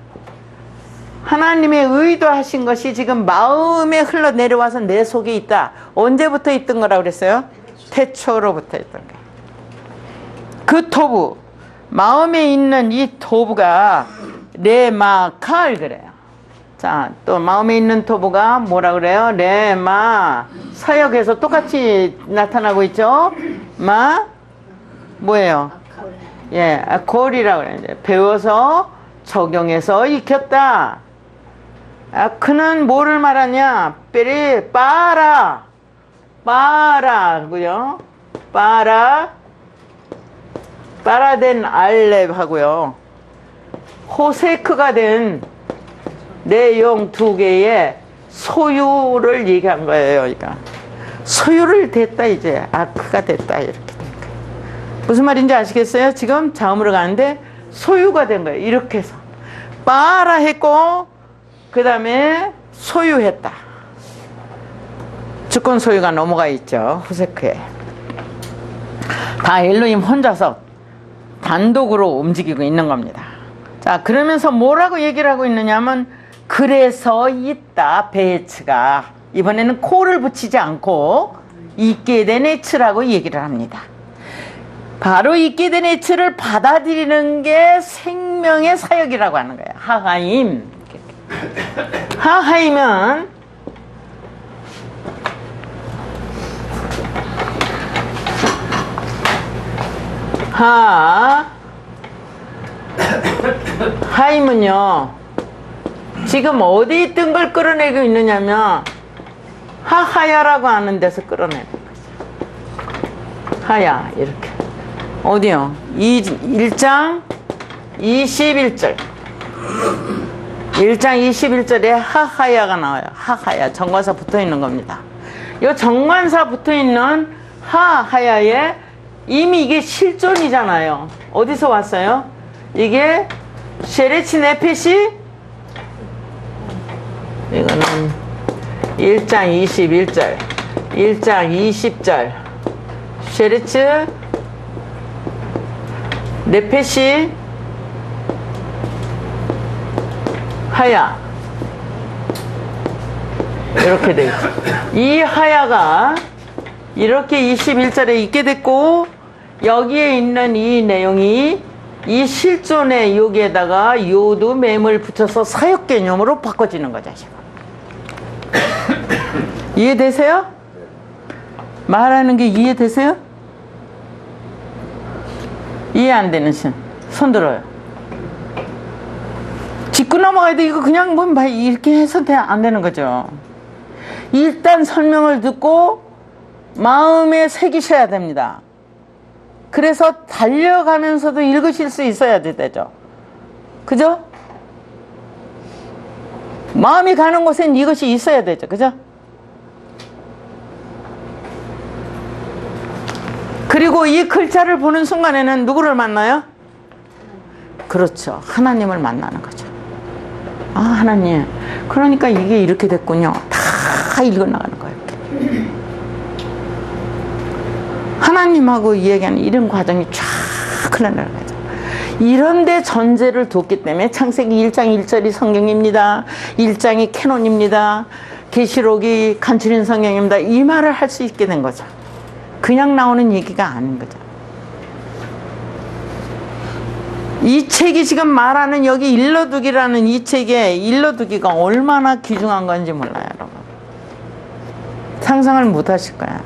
하나님의 의도하신 것이 지금 마음에 흘러내려와서 내 속에 있다. 언제부터 있던 거라고 그랬어요? 태초로부터 있던 거예요. 그 토부, 마음에 있는 이 토부가 레마칼 그래요. 자, 또 마음에 있는 토부가 뭐라 그래요? 레마. 서역에서 똑같이 나타나고 있죠? 뭐예요? 예, 골이라고 그래요. 배워서 적용해서 익혔다. 그는 뭐를 말하냐? 빠라고요. 빠라된 알렙 하고요. 호세크가 된 내용 두 개의 소유를 얘기한 거예요. 그러니까 소유를 됐다 이제 아크가 됐다 이렇게 된 거예요. 무슨 말인지 아시겠어요? 지금 자음으로 가는데 소유가 된 거예요. 이렇게 해서 빠라 했고 그 다음에 소유했다. 주권 소유가 넘어가 있죠. 호세크에. 다 엘로힘 혼자서 단독으로 움직이고 있는 겁니다. 자, 그러면서 뭐라고 얘기를 하고 있느냐면 그래서 있다 베츠가 이번에는 코를 붙이지 않고 있게 된 에츠라고 얘기를 합니다. 바로 있게 된 에츠를 받아들이는 게 생명의 사역이라고 하는 거예요. 하하임. 하하임은 하임은요 지금 어디 있던 걸 끌어내고 있느냐면 하하야라고 하는 데서 끌어내는 거죠. 하야 이렇게 어디요? 1장 21절 1장 21절에 하하야가 나와요. 하하야 정관사 붙어있는 겁니다. 이 정관사 붙어있는 하하야에 이미 이게 실존이잖아요. 어디서 왔어요? 이게 쉐레치 네페시 이거는 1장 21절 1장 20절 쉐레츠 네페시 하야 이렇게 돼요. 이 하야가 이렇게 21절에 있게 됐고 여기에 있는 이 내용이 이 실존의 여기에다가 요도 맴을 붙여서 사역 개념으로 바꿔지는 거죠. 이해되세요? 말하는 게 이해되세요? 이해 안 되는 손 들어요. 짚고 넘어가야 돼. 이거 그냥 뭐 이렇게 해서 안 되는 거죠. 일단 설명을 듣고 마음에 새기셔야 됩니다. 그래서 달려가면서도 읽으실 수 있어야 되죠. 그죠? 마음이 가는 곳엔 이것이 있어야 되죠. 그죠? 그리고 이 글자를 보는 순간에는 누구를 만나요? 그렇죠. 하나님을 만나는 거죠. 아, 하나님. 그러니까 이게 이렇게 됐군요. 다 읽어나가는 거예요. 이렇게. 하나님하고 이야기하는 이런 과정이 쫙 흘러나가는 거죠. 이런데 전제를 뒀기 때문에 창세기 1장 1절이 성경입니다. 1장이 캐논입니다. 계시록이 간추린 성경입니다. 이 말을 할 수 있게 된 거죠. 그냥 나오는 얘기가 아닌 거죠. 이 책이 지금 말하는 여기 일러두기라는 이 책의 일러두기가 얼마나 귀중한 건지 몰라요, 여러분. 상상을 못 하실 거야.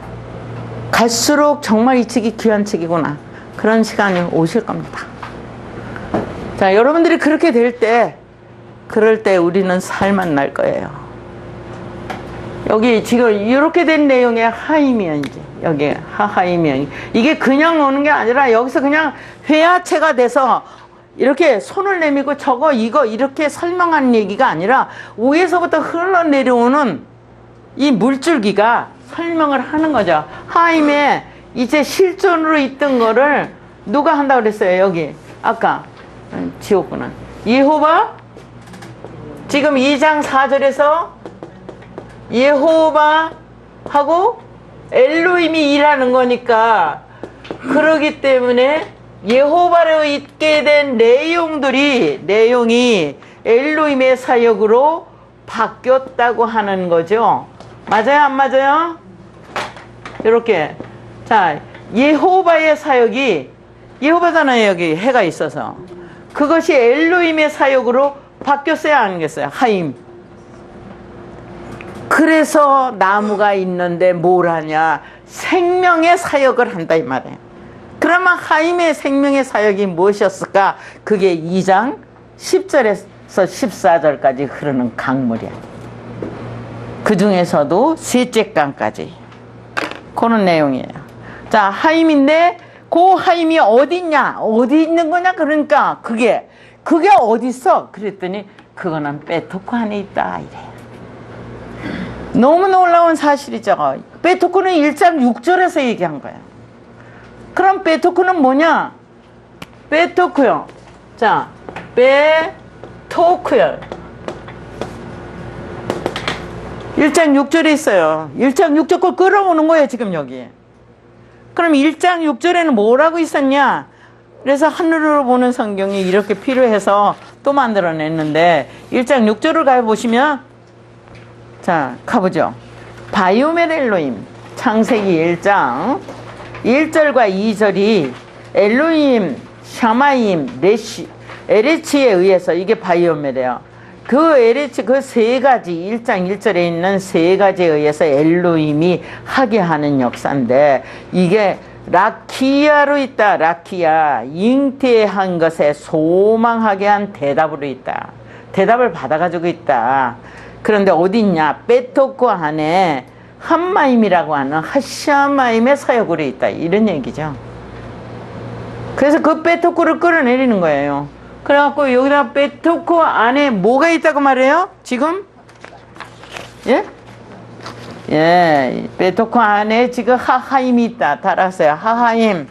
갈수록 정말 이 책이 귀한 책이구나. 그런 시간이 오실 겁니다. 자, 여러분들이 그렇게 될 때, 그럴 때 우리는 살만 날 거예요. 여기 지금 이렇게 된 내용의 하임이야, 이제. 여기 하하임이. 이게 그냥 오는 게 아니라 여기서 그냥 회화체가 돼서 이렇게 손을 내밀고 저거 이거 이렇게 설명하는 얘기가 아니라 위에서부터 흘러내려오는 이 물줄기가 설명을 하는 거죠. 하임에 이제 실존으로 있던 거를 누가 한다고 그랬어요? 여기 아까 지웠구나. 예호바 지금 2장 4절에서 예호바하고 엘로힘이 일하는 거니까 그러기 때문에 예호바로 있게 된 내용이 엘로힘의 사역으로 바뀌었다고 하는 거죠. 맞아요? 안 맞아요? 이렇게 자, 예호바의 사역이, 예호바잖아요. 여기 해가 있어서. 그것이 엘로힘의 사역으로 바뀌었어요, 아니겠어요? 하임. 그래서 나무가 있는데 뭘 하냐? 생명의 사역을 한다 이 말이에요. 그러면 하임의 생명의 사역이 무엇이었을까? 그게 2장 10절에서 14절까지 흐르는 강물이야. 그 중에서도 셋째 강까지 그런 내용이에요. 자, 하임인데 그 하임이 어디 있냐? 어디 있는 거냐? 그러니까 그게 어디 있어? 그랬더니 그거는 베토크 안에 있다 이래요. 너무 놀라운 사실이죠. 베토크는 1장 6절에서 얘기한 거예요. 그럼 베토크는 뭐냐? 베토크요. 자, 베토크요. 1장 6절에 있어요. 1장 6절 걸 끌어오는 거예요, 지금 여기. 그럼 1장 6절에는 뭐라고 있었냐? 그래서 하늘으로 보는 성경이 이렇게 필요해서 또 만들어냈는데 1장 6절을 가보시면 자, 가보죠. 바이오멜 엘로힘 창세기 1장 1절과 2절이 엘로힘, 샤마임, 레시, 에레치에 의해서 이게 바이오멜이에요. 그 에레치 그 세 가지 1장 1절에 있는 세 가지에 의해서 엘로힘이 하게 하는 역사인데 이게 라키아로 있다. 라키아 잉태한 것에 소망하게 한 대답으로 있다. 대답을 받아가지고 있다. 그런데 어디 있냐? 베토크 안에 한마임이라고 하는 하샤마임의 사역으로 있다. 이런 얘기죠. 그래서 그 베토크를 끌어내리는 거예요. 그래갖고 여기다 베토크 안에 뭐가 있다고 말해요? 지금? 예? 예, 베토크 안에 지금 하하임이 있다. 달았어요. 하하임.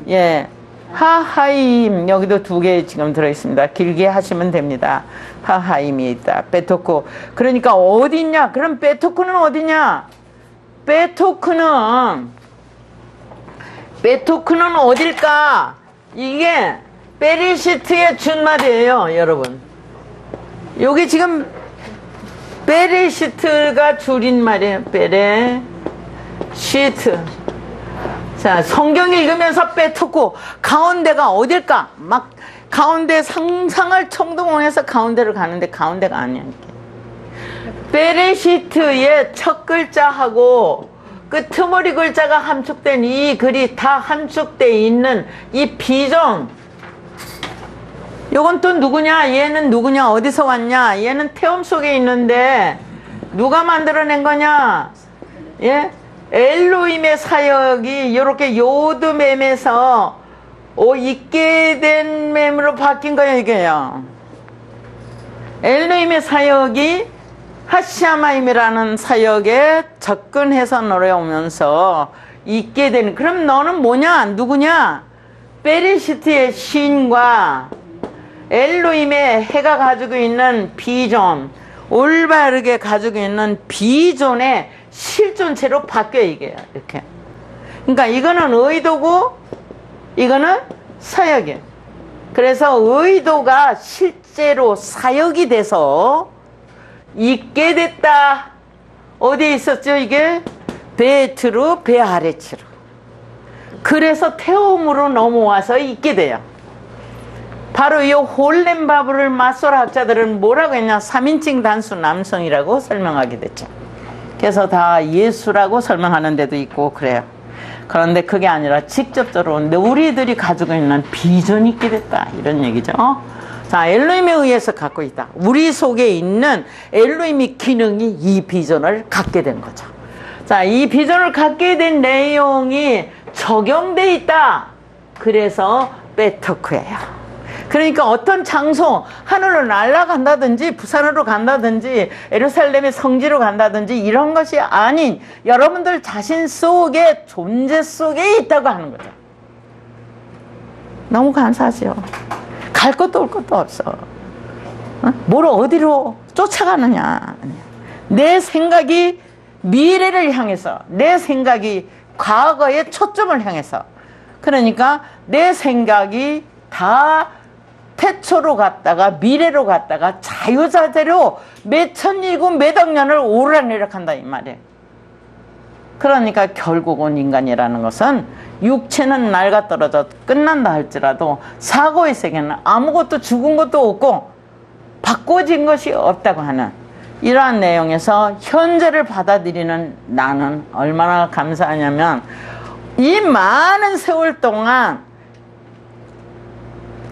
예. 하하임. 여기도 두 개 지금 들어있습니다. 길게 하시면 됩니다. 하하임이 있다. 베토크. 그러니까 어디 있냐? 그럼 베토크는 어디냐? 베토크는 어딜까? 이게 베리시트의 준말이에요, 여러분. 여기 지금 베레시트가 줄임말이에요. 베레시트. 자, 성경 읽으면서 베토크 가운데가 어딜까? 막 가운데 상상을 총동원해서 가운데를 가는데 가운데가 아니야. 베레시트의 첫 글자하고 끄트머리 글자가 함축된 이 글이 다 함축되어 있는 이 비전. 요건 또 누구냐? 얘는 누구냐? 어디서 왔냐? 얘는 태움 속에 있는데 누가 만들어낸 거냐? 예? 엘로힘의 사역이 이렇게 요드mem에서 있게 된 mem으로 바뀐 거예요, 이게요. 엘로힘의 사역이 하샤마임이라는 사역에 접근해서 노래오면서 있게 된. 그럼 너는 뭐냐? 누구냐? 베레시트의 신과 엘로힘의 해가 가지고 있는 비전, 올바르게 가지고 있는 비전의 실존체로 바뀌어요, 이게. 이렇게. 그러니까 이거는 의도고, 이거는 사역이에요. 그래서 의도가 실제로 사역이 돼서 있게 됐다. 어디에 있었죠, 이게? 베트로, 베아레치로. 그래서 태움으로 넘어와서 있게 돼요. 바로 이 홀렘바브를 맞설 학자들은 뭐라고 했냐? 3인칭 단수 남성이라고 설명하게 됐죠. 그래서 다 예수라고 설명하는 데도 있고 그래요. 그런데 그게 아니라 직접적으로 우리들이 가지고 있는 비전이 있게 됐다. 이런 얘기죠. 자, 엘로힘에 의해서 갖고 있다. 우리 속에 있는 엘로힘의 기능이 이 비전을 갖게 된 거죠. 자, 이 비전을 갖게 된 내용이 적용돼 있다. 그래서 베토크예요. 그러니까 어떤 장소, 하늘로 날아간다든지 부산으로 간다든지 예루살렘의 성지로 간다든지 이런 것이 아닌 여러분들 자신 속에, 존재 속에 있다고 하는 거죠. 너무 감사하죠. 갈 것도 올 것도 없어. 뭘 어디로 쫓아가느냐. 내 생각이 미래를 향해서, 내 생각이 과거의 초점을 향해서. 그러니까 내 생각이 다 태초로 갔다가 미래로 갔다가 자유자재로 몇 천이고 몇 억 년을 오르락내리락 한다 이 말이에요. 그러니까 결국은 인간이라는 것은 육체는 낡아 떨어져 끝난다 할지라도 사고의 세계는 아무것도 죽은 것도 없고 바꿔진 것이 없다고 하는 이러한 내용에서 현재를 받아들이는 나는 얼마나 감사하냐면 이 많은 세월 동안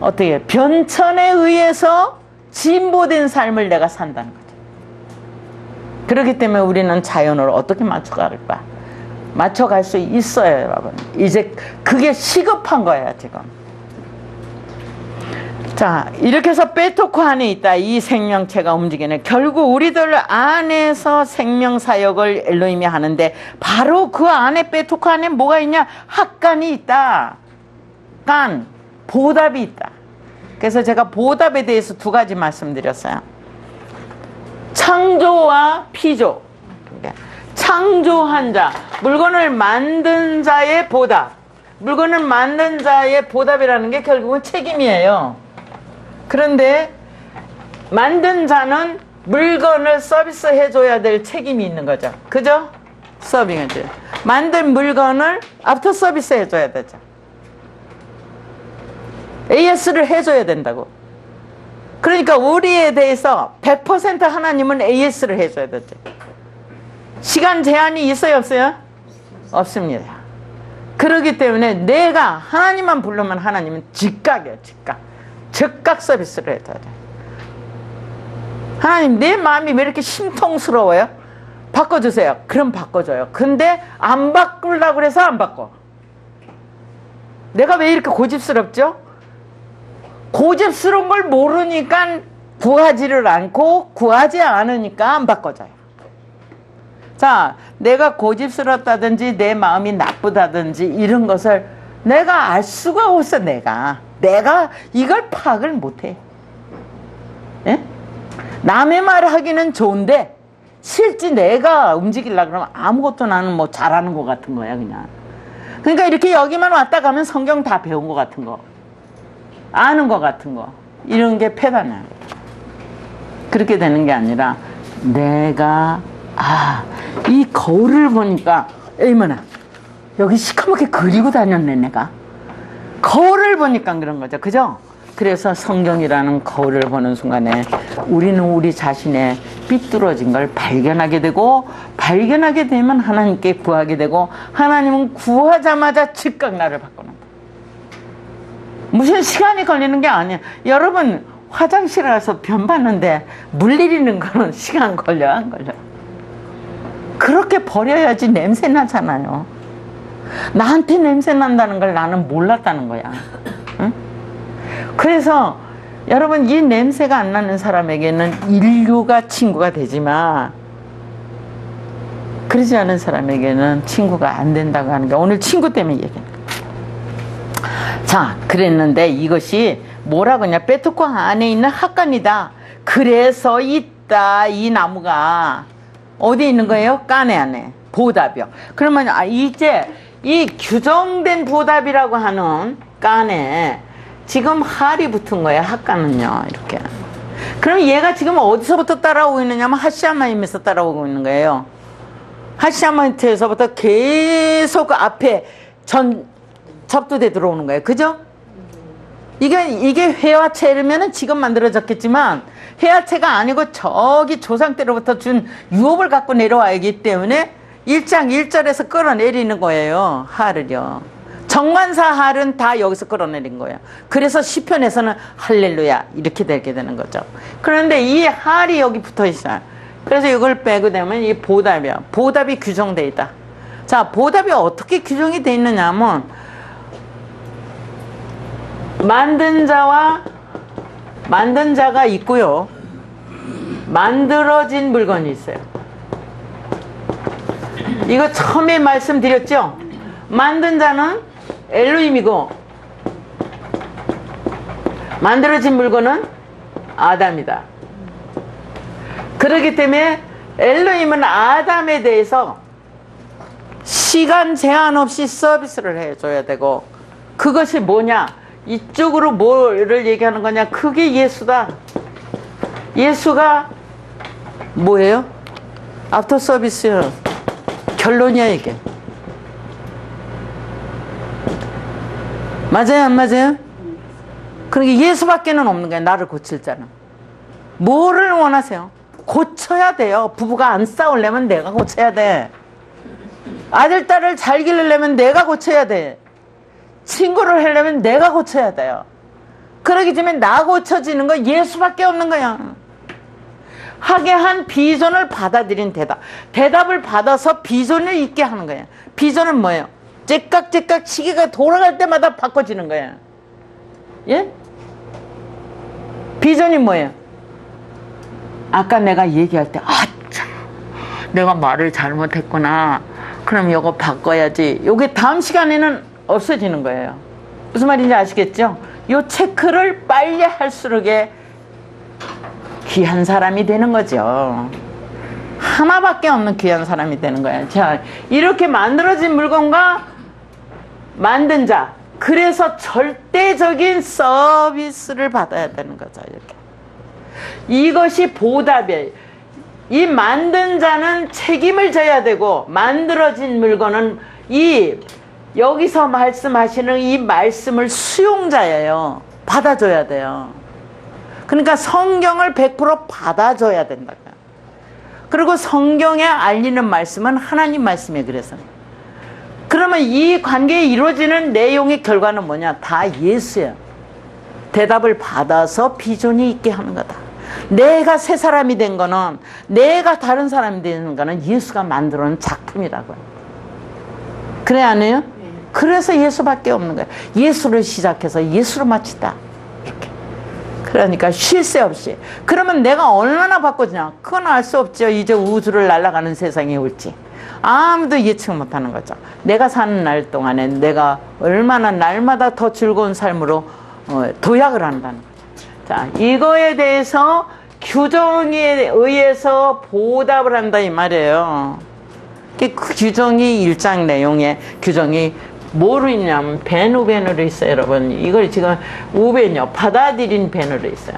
어떻게 변천에 의해서 진보된 삶을 내가 산다는 거죠. 그렇기 때문에 우리는 자연을 어떻게 맞춰갈까? 맞춰갈 수 있어요, 여러분. 이제 그게 시급한 거예요, 지금. 자, 이렇게 해서 베토코 안에 있다. 이 생명체가 움직이는. 결국 우리들 안에서 생명 사역을 엘로힘이 하는데 바로 그 안에 베토코 안에 뭐가 있냐? 학간이 있다. 간, 보답이 있다. 그래서 제가 보답에 대해서 두 가지 말씀드렸어요. 창조와 피조. 창조한 자, 물건을 만든 자의 보답. 물건을 만든 자의 보답이라는 게 결국은 책임이에요. 그런데 만든 자는 물건을 서비스 해줘야 될 책임이 있는 거죠. 그죠? 서빙해줘요. 만든 물건을 아프터 서비스 해줘야 되죠. AS를 해줘야 된다고. 그러니까 우리에 대해서 100% 하나님은 AS를 해줘야 되죠. 시간 제한이 있어요, 없어요? 없습니다. 그렇기 때문에 내가 하나님만 부르면 하나님은 즉각이에요, 즉각. 즉각 서비스를 해줘야 돼. 하나님, 내 마음이 왜 이렇게 심통스러워요? 바꿔주세요. 그럼 바꿔줘요. 근데 안 바꾸려고 그래서 안 바꿔. 내가 왜 이렇게 고집스럽죠? 고집스러운 걸 모르니까 구하지를 않고 구하지 않으니까 안 바꿔줘요. 자, 내가 고집스럽다든지 내 마음이 나쁘다든지 이런 것을 내가 알 수가 없어. 내가 이걸 파악을 못해. 예? 남의 말 하기는 좋은데 실제 내가 움직이려고 그러면 아무것도 나는 뭐 잘하는 것 같은 거야, 그냥. 그러니까 이렇게 여기만 왔다 가면 성경 다 배운 것 같은 거, 아는 것 같은 거, 이런 게 패단이야. 그렇게 되는 게 아니라 내가 이 거울을 보니까 에이머나 여기 시커멓게 그리고 다녔네. 내가 거울을 보니까 그런 거죠. 그죠? 그래서 성경이라는 거울을 보는 순간에 우리는 우리 자신의 삐뚤어진 걸 발견하게 되고, 발견하게 되면 하나님께 구하게 되고, 하나님은 구하자마자 즉각 나를 바꾸는 거예요. 무슨 시간이 걸리는 게 아니에요. 여러분 화장실에 가서 변 봤는데 물리리는 거는 시간 걸려, 안 걸려? 그렇게 버려야지 냄새 나잖아요. 나한테 냄새 난다는 걸 나는 몰랐다는 거야. 응? 그래서 여러분, 이 냄새가 안 나는 사람에게는 인류가 친구가 되지만 그러지 않은 사람에게는 친구가 안 된다고 하는 게 오늘 친구 때문에 얘기해요. 자, 그랬는데 이것이 뭐라고 하냐? 베토코 안에 있는 학간이다. 그래서 있다. 이 나무가 어디 있는 거예요? 깐에 안에. 보답이요. 그러면 이제 이 규정된 보답이라고 하는 깐에 지금 할이 붙은 거예요. 학간은요. 이렇게. 그럼 얘가 지금 어디서부터 따라오고 있느냐면 하시아마임에서 따라오고 있는 거예요. 하시아마임에서부터 계속 앞에 접두대 들어오는 거예요. 그죠? 이게 회화체라면 지금 만들어졌겠지만 회화체가 아니고 저기 조상 때로부터 준 유업을 갖고 내려와야기 때문에 1장 1절에서 끌어내리는 거예요. 할을요. 정관사 할은 다 여기서 끌어내린 거예요. 그래서 시편에서는 할렐루야 이렇게 되게 되는 거죠. 그런데 이 할이 여기 붙어 있어요. 그래서 이걸 빼고 되면 이 보답이야. 보답이 규정되어 있다. 자, 보답이 어떻게 규정이 되어 있느냐 하면 만든 자가 있고요. 만들어진 물건이 있어요. 이거 처음에 말씀드렸죠? 만든 자는 엘로힘이고 만들어진 물건은 아담이다. 그렇기 때문에 엘로힘은 아담에 대해서 시간 제한 없이 서비스를 해줘야 되고, 그것이 뭐냐? 이쪽으로 뭐를 얘기하는 거냐? 그게 예수다. 예수가 뭐예요? 아프터 서비스 결론이야 이게. 맞아요 안 맞아요? 그러니까 예수밖에는 없는 거야. 나를 고칠 자는. 뭐를 원하세요? 고쳐야 돼요. 부부가 안 싸우려면 내가 고쳐야 돼. 아들 딸을 잘 기르려면 내가 고쳐야 돼. 친구를 하려면 내가 고쳐야 돼요. 그러기 때문에 나 고쳐지는 거 예수밖에 없는 거야. 하게 한 비전을 받아들인 대답. 대답을 받아서 비전을 있게 하는 거야. 비전은 뭐예요? 째깍째깍 시계가 돌아갈 때마다 바꿔지는 거야. 예? 비전이 뭐예요? 아까 내가 얘기할 때, 참, 내가 말을 잘못했구나. 그럼 이거 바꿔야지. 요게 다음 시간에는 없어지는 거예요. 무슨 말인지 아시겠죠? 요 체크를 빨리 할수록에 귀한 사람이 되는 거죠. 하나밖에 없는 귀한 사람이 되는 거예요. 자, 이렇게 만들어진 물건과 만든 자. 그래서 절대적인 서비스를 받아야 되는 거죠. 이렇게. 이것이 보답이에요. 이 만든 자는 책임을 져야 되고, 만들어진 물건은 여기서 말씀하시는 이 말씀을 수용자예요. 받아줘야 돼요. 그러니까 성경을 100% 받아줘야 된다. 그리고 성경에 알리는 말씀은 하나님 말씀이에요. 그래서 그러면 이 관계에 이루어지는 내용의 결과는 뭐냐? 다 예수예요. 대답을 받아서 비전이 있게 하는 거다. 내가 새 사람이 된 거는, 내가 다른 사람이 되는 거는 예수가 만들어 놓은 작품이라고요. 그래 안 해요? 그래서 예수밖에 없는 거예요. 예수를 시작해서 예수로 마치다. 이렇게. 그러니까 쉴 새 없이. 그러면 내가 얼마나 바꿔지냐? 그건 알 수 없죠. 이제 우주를 날아가는 세상이 올지. 아무도 예측 못하는 거죠. 내가 사는 날 동안에 내가 얼마나 날마다 더 즐거운 삶으로 도약을 한다는 거죠. 자, 이거에 대해서 규정에 의해서 보답을 한다 이 말이에요. 그 규정이 1장 내용에 규정이 뭐로 있냐면 베누벤으로 있어요. 여러분, 이걸 지금 우벤요, 받아들인 벤으로 있어요.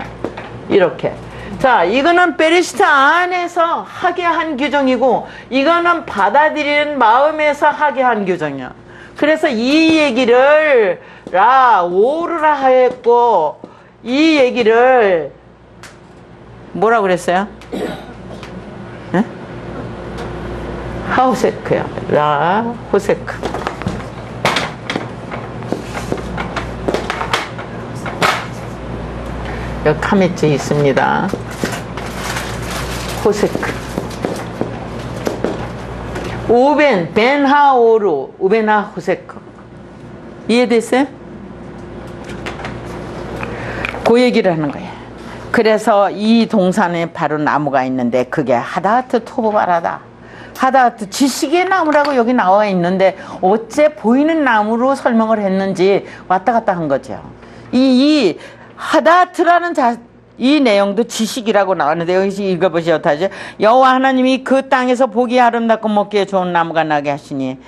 이렇게. 자, 이거는 베레시트 안에서 하게 한 규정이고, 이거는 받아들이는 마음에서 하게 한 규정이야. 그래서 이 얘기를 오르라 하였고, 이 얘기를 뭐라 그랬어요? 네? 하우세크요. 호세크. 여기 카메츠 있습니다. 호세크. 우벤, 벤하오루, 우벤하 호세크. 이해됐어요? 그 얘기를 하는 거예요. 그래서 이 동산에 바로 나무가 있는데 그게 하다하트 토보바라다. 하다하트 지식의 나무라고 여기 나와 있는데 어째 보이는 나무로 설명을 했는지 왔다 갔다 한 거죠. 이 하다하트라는 이 내용도 지식이라고 나왔는데 여기 읽어보시오. 다시. 여호와 하나님이 그 땅에서 보기 아름답고 먹기에 좋은 나무가 나게 하시니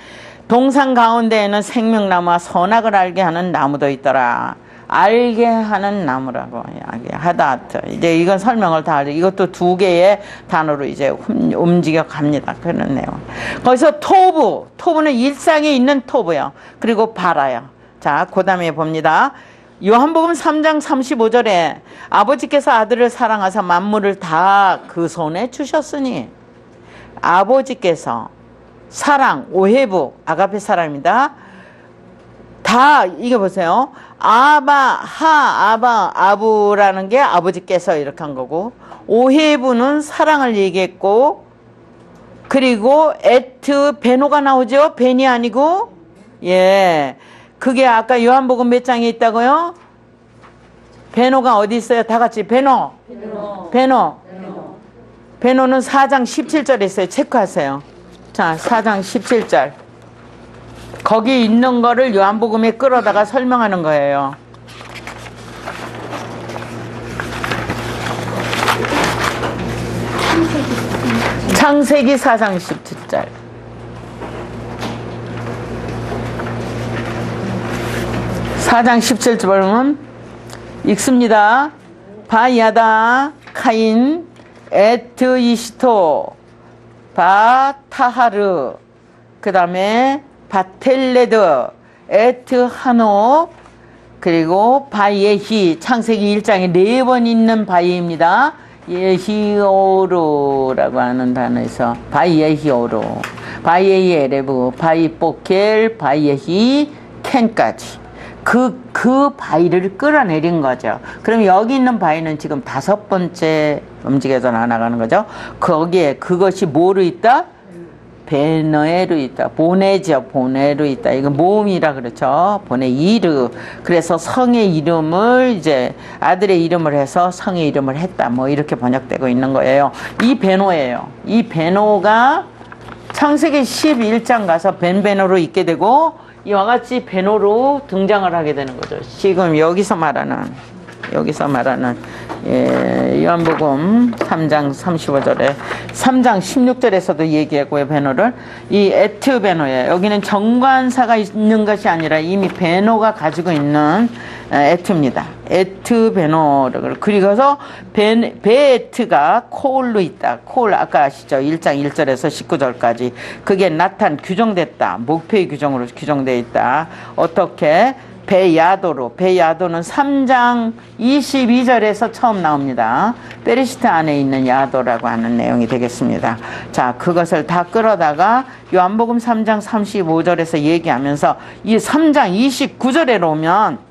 동산 가운데에는 생명나무와 선악을 알게 하는 나무도 있더라. 알게 하는 나무라고 하다하트. 이제 이건 설명을 다 하죠. 이것도 2개의 단어로 이제 움직여 갑니다. 그런 내용. 거기서 토부는 일상에 있는 토부요. 그리고 바라요. 자, 그 다음에 봅니다. 요한복음 3장 35절에 아버지께서 아들을 사랑하사 만물을 다 그 손에 주셨으니, 아버지께서 사랑, 오해부, 아가페 사랑입니다. 다 이게 보세요. 아부라는 게 아버지께서 이렇게 한 거고, 오해부는 사랑을 얘기했고, 그리고 에트 베노가 나오죠. 벤이 아니고, 예, 그게 아까 요한복음 몇 장에 있다고요? 베노가 어디 있어요? 다 같이 베노는 4장 17절에 있어요. 체크하세요. 자, 4장 17절. 거기 있는 거를 요한복음에 끌어다가 설명하는 거예요. 창세기 4장 17절. (4장 17절) 보면 읽습니다. 바야다 카인 에트 이시토 바 타하르 그 다음에 바텔레드, 에트 한옥, 그리고 바예히, 창세기 1장에 4번 있는 바예입니다. 예히오르라고 하는 단어에서 바예히오르, 바예히 에레브, 바이 포켈, 바예히 켄까지 그 바위를 끌어내린 거죠. 그럼 여기 있는 바위는 지금 5번째 움직여서 나가는 거죠. 거기에 그것이 뭐로 있다? 베너에로 있다. 보네죠. 보네로 있다. 이거 모음이라 그렇죠. 보네이르. 그래서 성의 이름을 이제 아들의 이름을 해서 성의 이름을 했다. 뭐 이렇게 번역되고 있는 거예요. 이 베노예요. 이 베노가 창세기 11장 가서 벤베노로 있게 되고 이와 같이 베노로 등장을 하게 되는 거죠. 지금 여기서 말하는 요한복음 3장 35절에 3장 16절에서도 얘기하고요. 베노를 이 에트 베노예요. 여기는 정관사가 있는 것이 아니라 이미 베노가 가지고 있는 에트입니다. 에트 베노를 그리고서 베에트가 코올로 있다. 코올 아까 아시죠? 1장 1절에서 19절까지 그게 나탄 규정됐다. 목표의 규정으로 규정되어 있다. 어떻게? 베야도로. 베야도는 3장 22절에서 처음 나옵니다. 페리시트 안에 있는 야도라고 하는 내용이 되겠습니다. 자, 그것을 다 끌어다가 요한복음 3장 35절에서 얘기하면서 이 3장 29절에 오면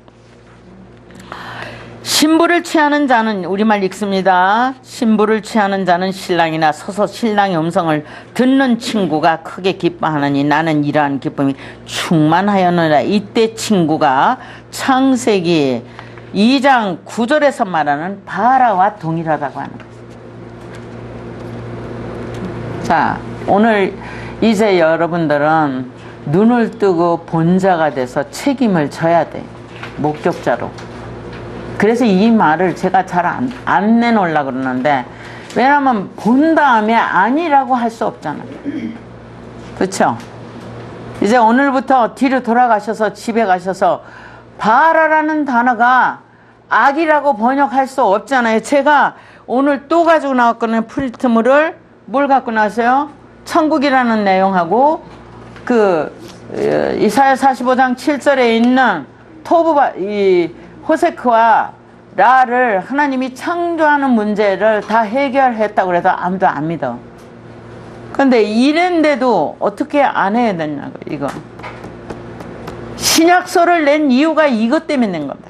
신부를 취하는 자는 우리말 읽습니다. 신부를 취하는 자는 신랑이나 서서 신랑의 음성을 듣는 친구가 크게 기뻐하느니 나는 이러한 기쁨이 충만하였느니라. 이때 친구가 창세기 2장 9절에서 말하는 바라와 동일하다고 하는 거예요. 자, 오늘 이제 여러분들은 눈을 뜨고 본자가 돼서 책임을 져야 돼. 목격자로. 그래서 이 말을 제가 잘 안 내놓으려고 그러는데, 왜냐하면 본 다음에 아니라고 할 수 없잖아요. 그렇죠? 이제 오늘부터 뒤로 돌아가셔서 집에 가셔서 바라라는 단어가 악이라고 번역할 수 없잖아요. 제가 오늘 또 가지고 나왔거든요. 프리트물을 뭘 갖고 나왔어요? 천국이라는 내용하고 이사야 45장 7절에 있는 호세크와 라를 하나님이 창조하는 문제를 다 해결했다고 해서 아무도 안 믿어. 근데 이랬는데도 어떻게 안 해야 되냐고, 이거. 신약서를 낸 이유가 이것 때문에 낸 겁니다.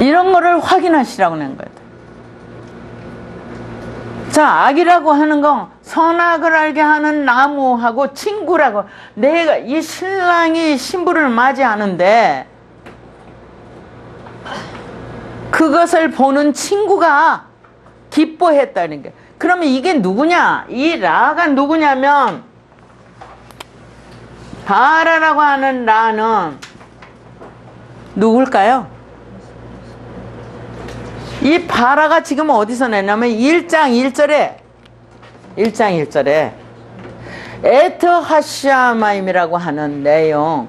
이런 거를 확인하시라고 낸 거예요. 자, 악이라고 하는 건 선악을 알게 하는 나무하고 친구라고. 내가 이 신랑이 신부를 맞이하는데 그것을 보는 친구가 기뻐했다는 게. 그러면 이게 누구냐? 이 라가 누구냐면 바라라고 하는 라는 누굴까요? 이 바라가 지금 어디서 내냐면 1장 1절에 에트 하시아마임이라고 하는 내용,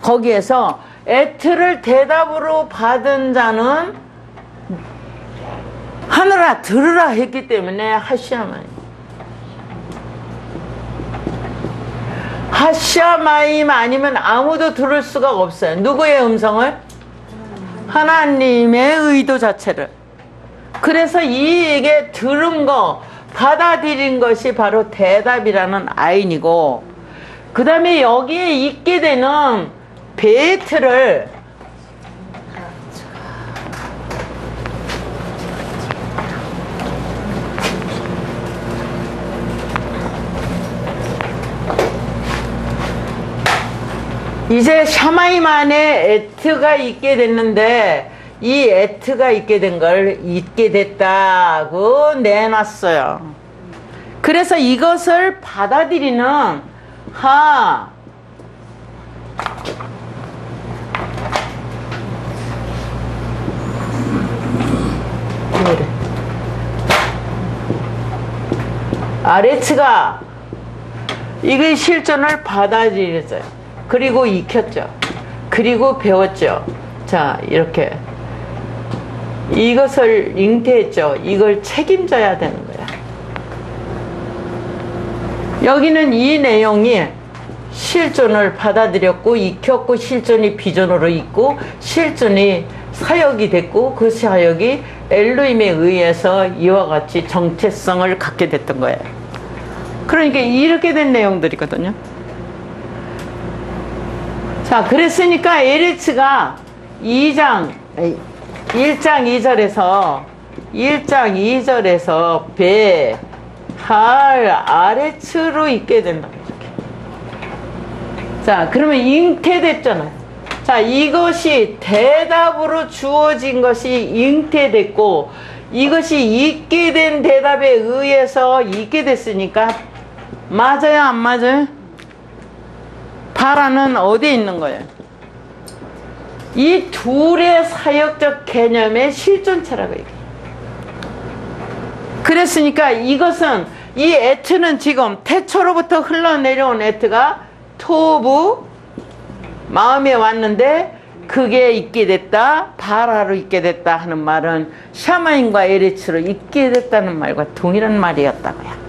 거기에서 에트를 대답으로 받은 자는 하늘아 들으라 했기 때문에 하시아마임. 하시아마임 아니면 아무도 들을 수가 없어요. 누구의 음성을? 하나님의 의도 자체를. 그래서 이게 들은 거, 받아들인 것이 바로 대답이라는 아인이고, 그 다음에 여기에 있게 되는 베트를 이제 샤마임 안에 에트가 있게 됐는데, 이 에트가 있게 된 걸 잊게 됐다고 내놨어요. 그래서 이것을 받아들이는 아레츠가 이게 실존을 받아들였어요. 그리고 익혔죠. 그리고 배웠죠. 자, 이렇게 이것을 잉태했죠. 이걸 책임져야 되는 거야. 여기는 이 내용이 실존을 받아들였고 익혔고 실존이 비존으로 있고 실존이 사역이 됐고 그 사역이 엘로힘에 의해서 이와 같이 정체성을 갖게 됐던 거예요. 그러니까 이렇게 된 내용들이거든요. 자, 그랬으니까 에리츠가 1장 2절에서 배, 할, 아레츠로 있게 된다. 이렇게. 자, 그러면 잉태됐잖아요. 자, 이것이 대답으로 주어진 것이 잉태됐고 이것이 있게 된 대답에 의해서 있게 됐으니까 맞아요, 안 맞아요? 바라는 어디에 있는 거예요? 이 둘의 사역적 개념의 실존체라고 얘기해요. 그랬으니까 이것은 이 에트는 지금 태초로부터 흘러내려온 에트가 토부 마음에 왔는데 그게 있게 됐다, 바라로 있게 됐다 하는 말은 샤마인과 에리츠로 있게 됐다는 말과 동일한 말이었다고요.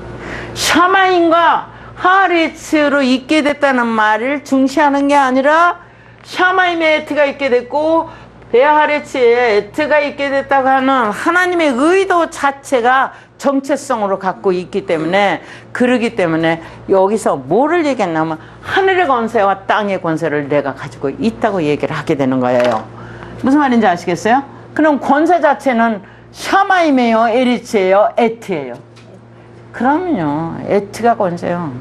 샤마인과 하레츠로 있게 됐다는 말을 중시하는 게 아니라 샤마임의 에트가 있게 됐고 베하레츠의 에트가 있게 됐다고 하는 하나님의 의도 자체가 정체성으로 갖고 있기 때문에 그러기 때문에 여기서 뭐를 얘기했냐면 하늘의 권세와 땅의 권세를 내가 가지고 있다고 얘기를 하게 되는 거예요. 무슨 말인지 아시겠어요? 그럼 권세 자체는 샤마임이에요, 에리츠예요, 에트예요? 그럼요, 에트가 권세요.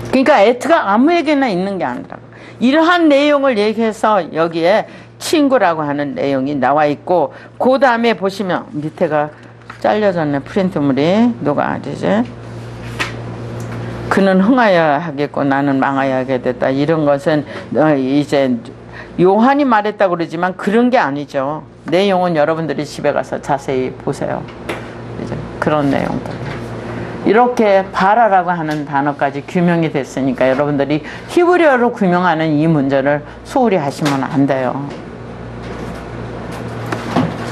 그러니까 에트가 아무에게나 있는 게 아니라고. 이러한 내용을 얘기해서 여기에 친구라고 하는 내용이 나와 있고 그 다음에 보시면 밑에가 잘려졌네. 프린트물이 누가 아시지? 그는 흥하여야 하겠고 나는 망하여야 하게 됐다. 이런 것은 이제 요한이 말했다고 그러지만 그런 게 아니죠. 내용은 여러분들이 집에 가서 자세히 보세요. 이제 그런 내용들. 이렇게 바라라고 하는 단어까지 규명이 됐으니까 여러분들이 히브리어로 규명하는 이 문제를 소홀히 하시면 안 돼요.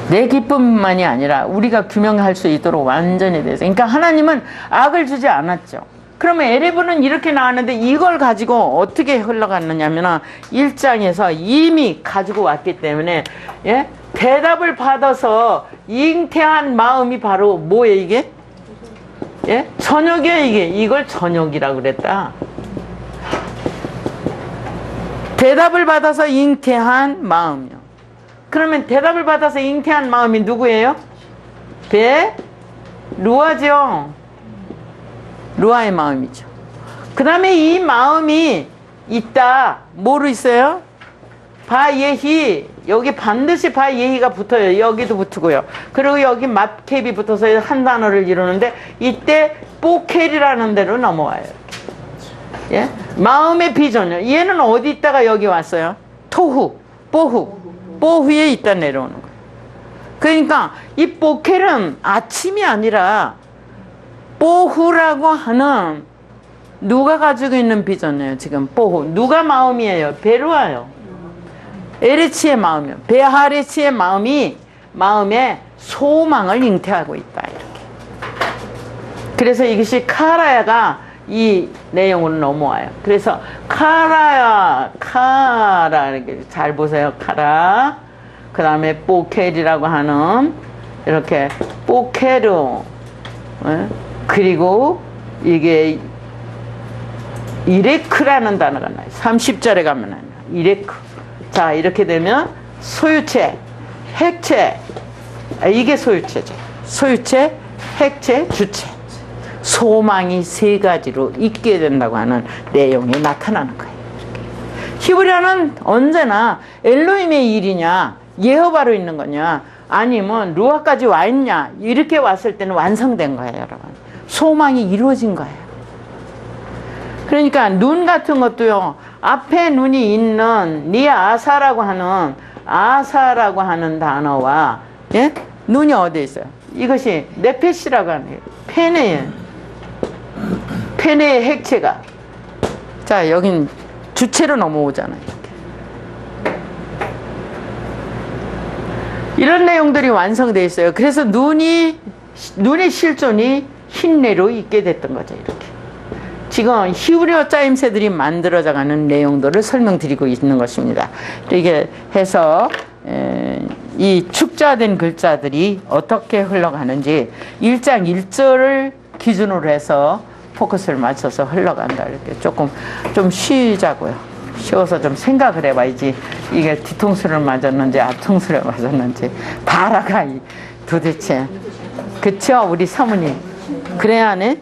내 기쁨만이 아니라 우리가 규명할 수 있도록 완전히 돼서. 그러니까 하나님은 악을 주지 않았죠. 그러면 에레브는 이렇게 나왔는데 이걸 가지고 어떻게 흘러갔느냐면 1장에서 이미 가지고 왔기 때문에 예? 대답을 받아서 잉태한 마음이 바로 뭐예요 이게? 예? 저녁이에요 이게. 이걸 저녁이라고 그랬다. 대답을 받아서 잉태한 마음이요. 그러면 대답을 받아서 잉태한 마음이 누구예요? 루아죠. 루아의 마음이죠. 그 다음에 이 마음이 있다. 뭐로 있어요? 바예히. 여기 반드시 바예히가 붙어요. 여기도 붙고요. 그리고 여기 맙캡이 붙어서 한 단어를 이루는데 이때 뽀켈이라는 데로 넘어와요. 예? 마음의 비전이요. 얘는 어디 있다가 여기 왔어요? 토후, 뽀후. 뽀후에 있다 내려오는 거예요. 그러니까 이 뽀켈은 아침이 아니라 뽀후라고 하는 누가 가지고 있는 비전이에요. 지금 뽀후. 누가 마음이에요? 베루아요. 에레치의 마음이요. 베하레치의 마음에 소망을 잉태하고 있다. 이렇게. 그래서 이것이 카라야가 이 내용으로 넘어와요. 그래서 카라 이렇게 잘 보세요. 카라. 그 다음에 뽀켈이라고 하는 이렇게 뽀케르. 그리고 이게 이레크라는 단어가 나요. 30절에 가면 이레크. 자, 이렇게 되면 소유체, 핵체. 이게 소유체죠. 소유체, 핵체, 주체. 소망이 세 가지로 있게 된다고 하는 내용이 나타나는 거예요. 히브리어는 언제나 엘로힘의 일이냐, 예호바로 있는 거냐, 아니면 루아까지 와 있냐, 이렇게 왔을 때는 완성된 거예요, 여러분. 소망이 이루어진 거예요. 그러니까 눈 같은 것도요, 앞에 눈이 있는 니아사라고 하는 단어와, 예? 눈이 어디 있어요? 이것이 네페시라고 하는 거예요. 페네의 핵체가. 자, 여긴 주체로 넘어오잖아요. 이런 내용들이 완성되어 있어요. 그래서 눈의 실존이 흰내로 있게 됐던 거죠, 이렇게. 지금 히브리어 짜임새들이 만들어져가는 내용들을 설명드리고 있는 것입니다. 이게 해서 이 축자된 글자들이 어떻게 흘러가는지 1장 1절을 기준으로 해서 포커스를 맞춰서 흘러간다. 이렇게 조금 좀 쉬자고요. 쉬어서 좀 생각을 해봐야지 이게 뒤통수를 맞았는지 앞통수를 맞았는지 바라가 도대체 그쵸 우리 사모님 그래야 하네.